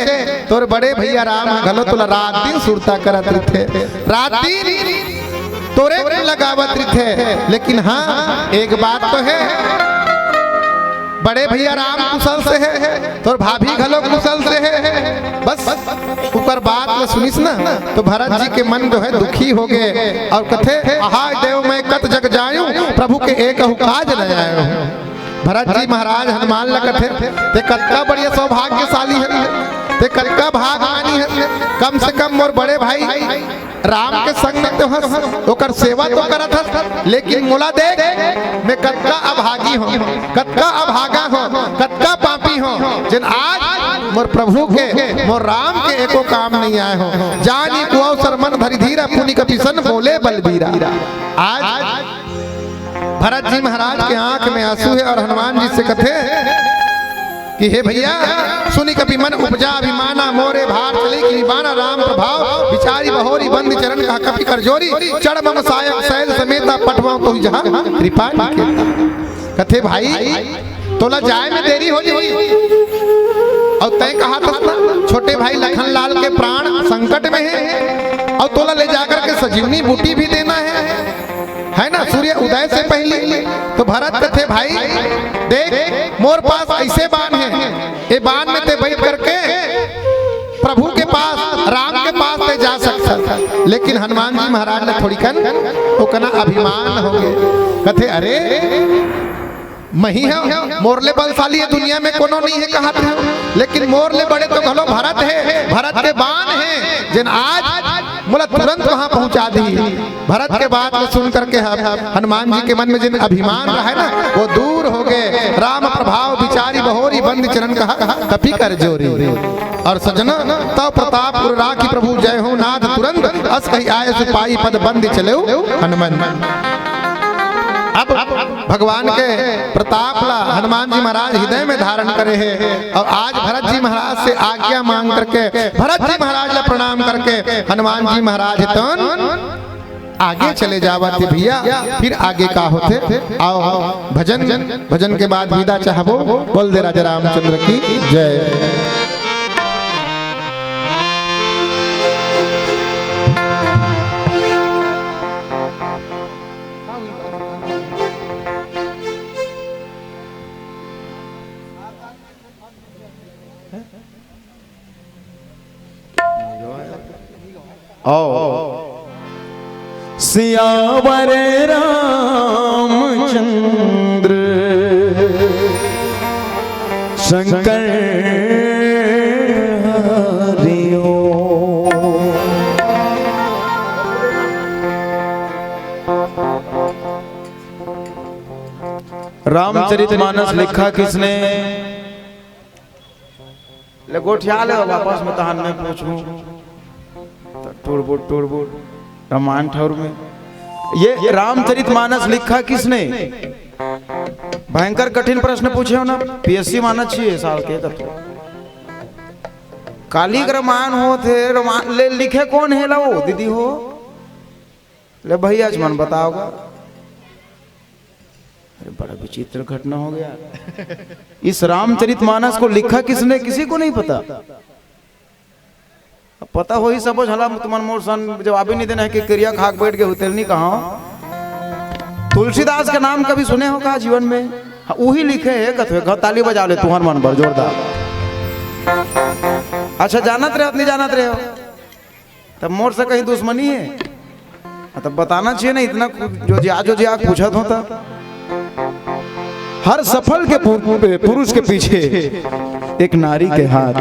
तोरे बड़े भैया राम घलो तुला रात दिन सुरता करत थे रात दिन तोरे लगावत थे। लेकिन हाँ एक बात तो है बड़े भैया राम कुशल से है तो भाभी घलो कुशल से है बस ऊपर बात में सुनिस ना तो भरत जी के मन जो है दुखी हो गए और कथे आहा देव मैं कत जग जायूं प्रभु के एक काज न आयो। भरत जी महाराज हनुमान ला कथे ते कतका बढ़िया सौभाग्यशाली है ते कतका भागवानी है कम से कम मोर बड़े भाई राम के संग में तो हस ओकर सेवा तो करत हस लेकिन मोला देख मैं कतका अभागी हूँ कतका अभागा हूँ कतका पापी हूँ जिन आज मोर प्रभु के मोर राम के एको काम नहीं आए हो जानी कुआं सरमन भरी धीरा पुनि कपिसन बोले बलबीरा। आज भरत जी महाराज के आंख में आंसू है और हनुमान जी से कथे कि हे भैया सुनी कपि मन उपजा अभिमाना मोरे भार चले कि निबाना राम प्रभाव बिचारी बहोरी बंद चरण का कपि कर जोरी चढ़ मम सायक सैल समेता पटवाओ तो जहां कृपा कथे भाई तोला जाए में देरी हो जाई और तय कहा था छोटे भाई लखन लाल के प्राण संकट में है और तोला ले जाकर के सजीवनी बूटी भी देना है ना सूर्य उदय से पहले। तो भरत कथे भाई देख मोर पास ऐसे बाण है ये बाण में ते बैठ करके प्रभु के पास राम के पास ते जा सकता लेकिन हनुमान जी महाराज ने थोड़ी कन वो कना अभिमान हो गए कथे अरे मही है मोरले बलशाली है दुनिया में कोनो नहीं है कहा थे लेकिन मोरले बड़े तो घलो भरत है भरत के बाण है जिन आज मोला तुरंत वहां पहुंचा दी। भरत के बात में सुन करके हनुमान जी के मन में जिन अभिमान रहा है ना वो दूर हो गए। राम प्रभाव बिचारी बहोरी बंद चरण कहा कपि कर जोरी। और सजना तव प्रताप राखी प्रभु जय हो नाथ तुरंत अस कही आए सिपाही पद बंद चले हनुमान। अब भगवान के प्रताप ला हनुमान जी महाराज हृदय में धारण करे हैं और आज भरत जी महाराज से आज्ञा मांग करके भरत जी महाराज ला प्रणाम करके हनुमान जी महाराज तन आगे चले जावा थे भैया, फिर आगे का होते। आओ भजन, भजन के बाद विदा चाहबो। बोल दे राजा रामचंद्र की जय। सियावर रामचंद्र शंकर हरिओ। रामचरितमानस लिखा किसने? लगोठिया ले वापस में तहन में पूछूं टूरबुट रामायण ठौर में ये रामचरितमानस लिखा किसने? भयंकर कठिन प्रश्न पूछे हो ना, पीएससी माना चाहिए साल के तो काली रामायण हो थे रामायण ले लिखे कौन है लो दीदी हो ले भैया मन बताओगा। अरे बड़ा विचित्र घटना हो गया। इस रामचरितमानस को लिखा किसने? किसी को नहीं पता। पता हो ही सब हला तुमन मोर सन जवाब ही नहीं देना है कि क्रिया खाक बैठ के होते नहीं कहा। तुलसीदास का नाम कभी सुने हो कहा जीवन में? वही लिखे है कथे ताली बजा ले तुहर मन पर जोरदार। अच्छा जानत रहे नहीं जानत रहे हो तब मोर से कहीं दुश्मनी है तब बताना चाहिए ना इतना जो जी आग पूछत होता। हर सफल के पुरुष के पीछे एक नारी के हाथ,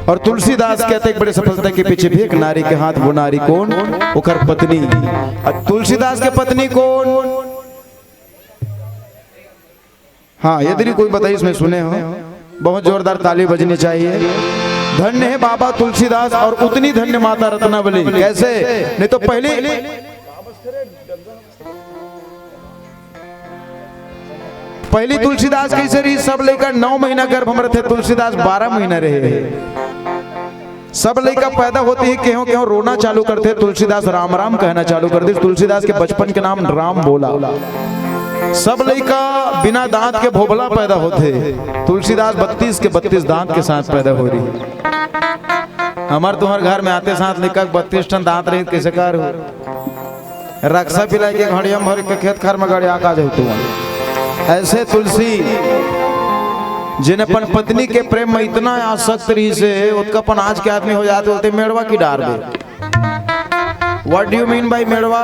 और तुलसीदास कहते एक बड़े सफलता के पीछे भी एक नारी के हाथ। वो नारी कौन? ओकर पत्नी। और तुलसीदास के पत्नी कौन? हाँ यदि कोई बताइए इसमें सुने हो बहुत जोरदार ताली बजनी चाहिए। धन्य है बाबा तुलसीदास और उतनी धन्य माता रत्नावली। कैसे? नहीं तो पहली तुलसीदास कैसे रही? सब लेकर 9 महीना गर्भ में रहे, तुलसीदास 12 महीना रहे। सब लड़का पैदा होते ही क्यों क्यों रोना चालू करते, तुलसीदास राम राम कहना चालू करते। तुलसीदास के बचपन के नाम राम बोला। सब लड़का बिना दांत के भोबला पैदा होते, तुलसीदास 32 के 32 दांत के साथ पैदा हो रही। हमार तुम्हारे घर में आते साथ लिखा 32 टन दांत रही कैसे कार हो? रक्षा पिला के घड़िया भर के खेत खार में गड़िया का जाऊ तुम। ऐसे तुलसी जिन्हें अपन पत्नी के प्रेम में इतना आसक्त रही से उत्कापन आज के आदमी हो जाते होते मेड़वा की डार दे। What do you mean by मेड़वा?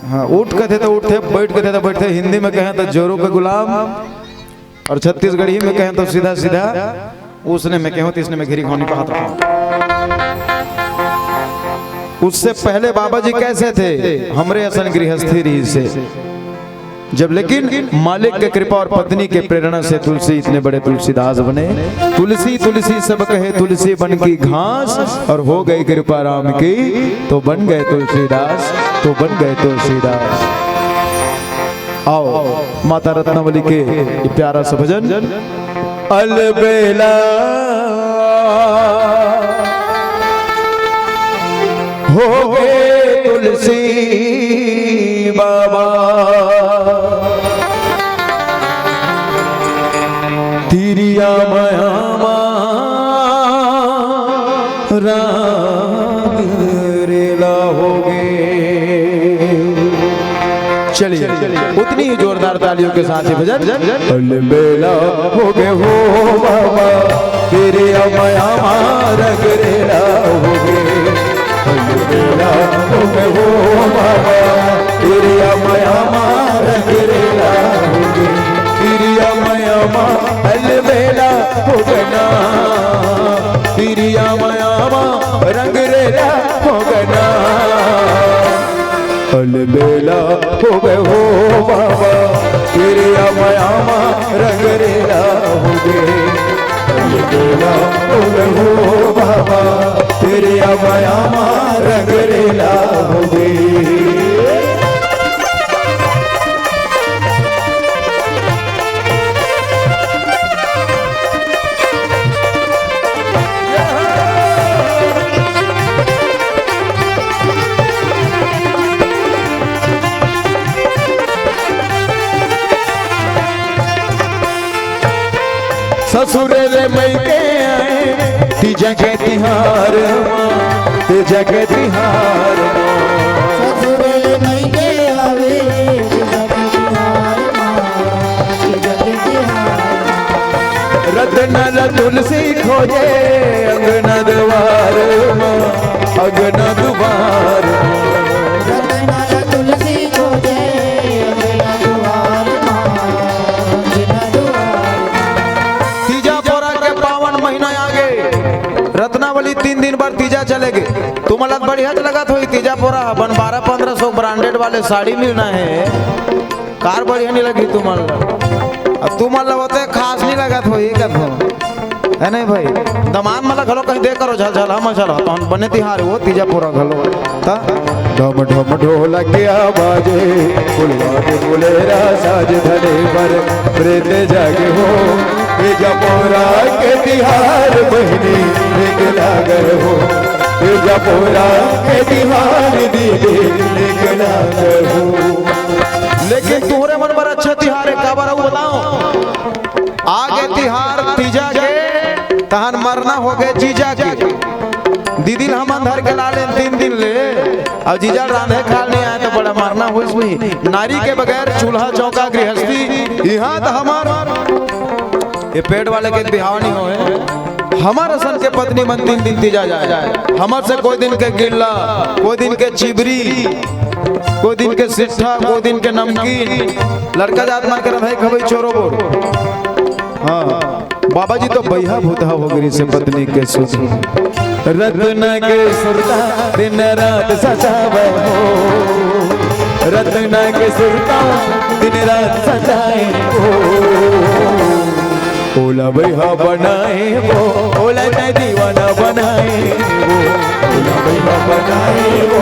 हाँ उठ के थे तो उठते, बैठ के थे तो बैठते। हिंदी में कहें तो जोरों के गुलाम, और छत्तीसगढ़ी में कहें तो सीधा सीधा उसने में कहें तो इसने में घिरी खोनी का हाथ रखा। उससे पहले बाबा जी कैसे थे? हमरे असन गृहस्थी रही से जब, लेकिन मालिक के कृपा और पत्नी के प्रेरणा से तुलसी इतने बड़े तुलसीदास बने। तुलसी तुलसी सब कहे तुलसी बन की घास, और हो गई कृपा राम की तो बन गए तुलसीदास, तो बन गए तुलसीदास। आओ माता रत्नावली के ये प्यारा सा भजन। अलबेला हो गए तुलसी बाबा, तिरिया माया राग रेला हो गए। चलिए उतनी ही जोरदार तालियों के साथ ही भजन। अलबेला हो गए हो बाबा, तिरिया माया राग रेला हो गए। अलबेला हो गए हो बाबा, तिरिया माया राग रेला हो गए। तिरिया माया अलबेला हो गना, तिरिया माया रंग रेला हो गना। अलबेला हो गए हो बाबा, तिरिया माया रंग रेला हो गए। अलबेला हो गए हो बाबा, तिरिया माया रंग रेला हो गए। ससुर रे मई के आए तीजा के तिहार तीजा के तिहार ससुरे नहीं के आवे जग तिहार जग तिहार रत्न तुलसी खोजे अंगना द्वार अंगना द्वार रत्ना तुलसी खोजे अंगना द्वार अंगना द्वार तीजा पोरा के पावन महीना आगे रत्नावली 3 दिन बाद तीजा चलेगे। तुम्हाला बढ़िया लगत हुई तीजा पोरा बन 1200-1500 ब्रांडेड वाले साड़ी मिलना है कार बढ़िया नहीं लगी तुम्हाला तुम्हाला होते खास नहीं लगत हुई है नहीं भाई दमान मला घलो कहीं दे करो झल झल हम चलो तो बने तिहार वो तीजा पोरा घलो ता ढम ढम ढोलकिया बाजे फुलवा फुलेरा साज धने पर प्रेत जागे हो ये जपोरा के तिहार बहनी एक लागर हो ये जपोरा के तिहार दीदी एक लागर हो। लेकिन तुम्हारे मन पर अच्छा तिहार है का बार बताओ आगे तिहार तीजा के तहन मरना हो गए जीजा के दीदी हम अंधर के लाले 3 दिन ले अब जीजा रांधे खा नहीं आए तो बड़ा मरना हो इसमें नारी के बगैर चूल्हा चौका गृहस्थी यहाँ तो हमारा ये पेट वाले के बिहाव नहीं हो हमारा सन के पत्नी मन 3 दिन तीजा जाए हमार से कोई दिन के गिल्ला कोई दिन के चिबरी कोई दिन के सिट्ठा कोई दिन के नमकीन लड़का जात मार कर भाई खबई चोरो बोल हाँ बाबा जी तो बैहा भूता हो गरी से पत्नी के सुख रत्न के सुरता दिन रात सजावे हो रत्न के सुरता दिन रात सजाए हो ओला बैहा बनाए वो ओला न दीवाना बनाए वो ओला बैहा बनाए वो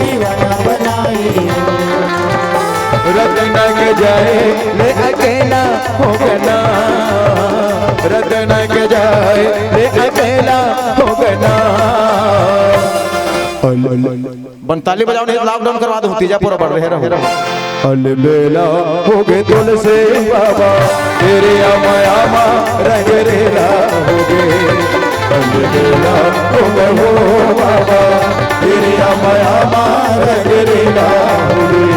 दीवाना बनाए रत्न के जाए ले अकेला हो गना रत्न के जाए ले अकेला हो गना बनताली बजाओ नहीं लॉकडाउन करवा दो तीजा पूरा बढ़ रहे रहो अलबेला हो गए तुलसे बाबा तेरे आमा रंग रेला हो गए अलबेला हो गए हो बाबा तेरे आमा रंग रेला हो गए।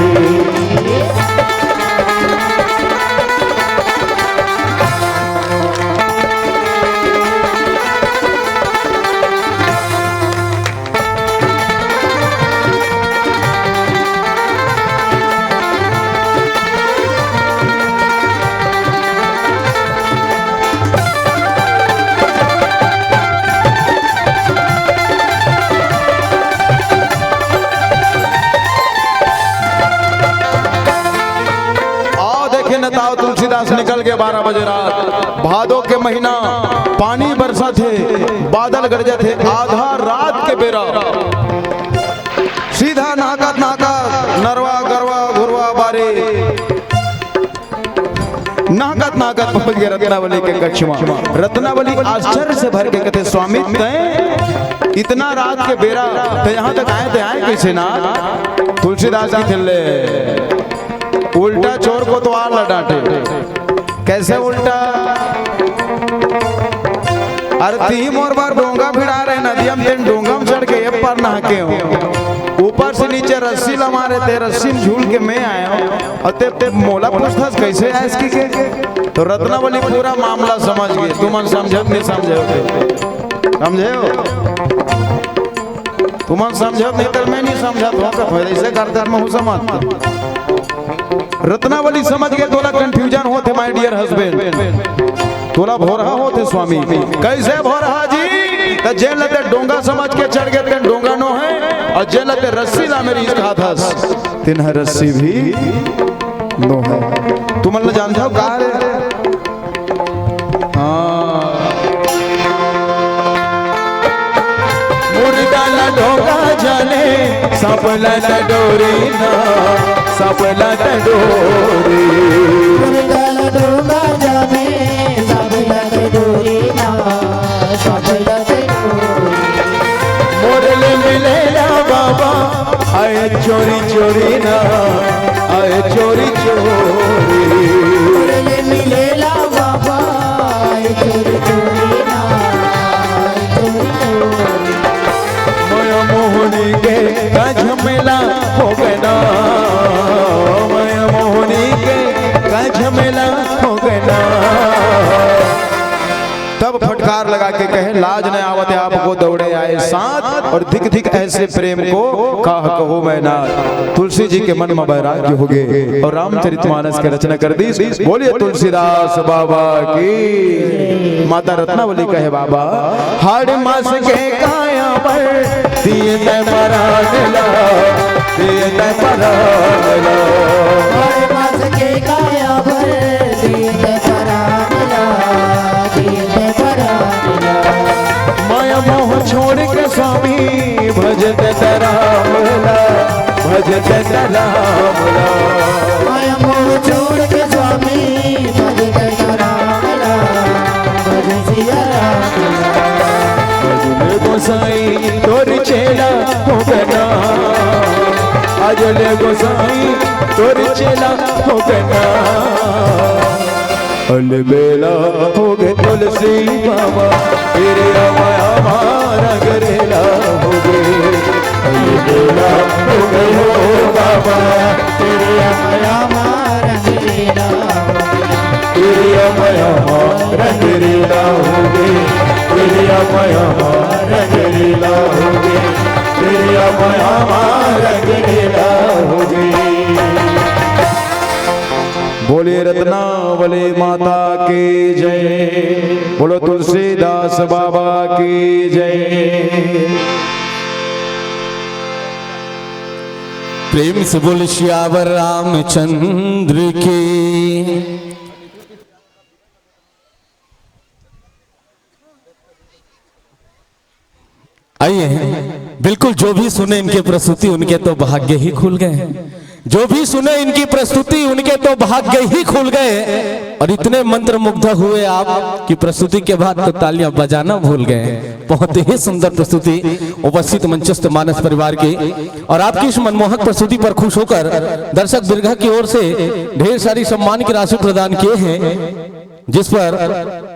तुलसीदास निकल गए 12 बजे रात भादो के महीना पानी बरसा थे बादल गरजे थे आधा रात के बेरा सीधा नाकत नाकत नरवा गरवा घुरवा बारे नाकत नाकत पहुंच गए रत्नावली के कक्षमा। रत्नावली आश्चर्य से भर के कहते स्वामी तय इतना रात के बेरा तो यहाँ तक आए कैसे ना। तुलसीदास जी थिल्ले उल्टा चोर को तो आला डांटे कैसे उल्टा अरे तीन और बार डोंगा भिड़ा रहे नदी हम तेन डोंगा में चढ़ के ये पर नहा के हो ऊपर से नीचे रस्सी लमा रहे थे रस्सी में झूल के मैं आया हूँ और ते मोला पूछतास कैसे है इसकी के तो रत्नावली पूरा मामला समझ गए तुम समझ नहीं समझे तुम समझ नहीं तो मैं नहीं समझा तो ऐसे करता मैं हूँ समझ रत्नावली समझ गए तोला कंफ्यूजन होते माय डियर हस्बैंड तोला भोरहा होते स्वामी कैसे भोरहा जी तो जेल लते डोंगा समझ के चढ़ गए तेन डोंगा नो है और जेल लते रस्सी ला मेरी कहा था तिन्ह रस्सी भी नो है तुम न जान जाओ कहा रे मुर्दा ला डोंगा जाने सपला ला डोरी ना सपला ला डोरी मुर्दा ला डोंगा जाने सपला ला डोरी ना सपला ला डोरी मोरले मिले ना बाबा आए चोरी चोरी ना आए चोरी चोरी मुरले मिले ला बाबा कहे लाज न आवत आपको दौड़े आए साथ और धिक धिक ऐसे प्रेम को काह कहो मैं ना। तुलसी जी के मन में वैराग्य हो गए और रामचरितमानस की रचना कर दी। बोलिए तुलसीदास बाबा की। माता रत्नावली कहे बाबा हाड़ मास के काया पर दिए तय परान ला, दिए तय परान ला। हर मास के काया भर दीन परामला, दीन परामला। माया मोह छोड़ के स्वामी भजत रामला, भजत रामला। माया मोह छोड़ के स्वामी भजत रामला, भज सिया रामला। अजले गोसाई तोर चेला हो गना, अजले गोसाई तोर चेला हो गना। अलबेला हो गए तुलसी बाबा तेरे माया मारा गरेला हो गए। अलबेला हो गए हो बाबा तेरे माया मारा गरेला हो गए। तेरे माया मारा गरेला हो गए, तेरे माया मारा गरेला हो गए, तेरे माया मारा गरेला हो गए। बोलिए रत्नावली माता की जय, बोलो तुलसीदास बाबा की जय। प्रेम से बोल श्यावर रामचंद्र की। आइए बिल्कुल जो भी सुने इनके प्रस्तुति उनके तो भाग्य ही खुल गए। जो भी सुने इनकी प्रस्तुति उनके तो भाग्य ही खुल गए। और इतने मंत्र मुग्ध हुए आप कि प्रस्तुति के बाद तो तालियां बजाना भूल गए। बहुत ही सुंदर प्रस्तुति उपस्थित मंचस्थ मानस परिवार की। और आपकी इस मनमोहक प्रस्तुति पर खुश होकर दर्शक दीर्घा की ओर से ढेर सारी सम्मान की राशि प्रदान किए हैं, जिस पर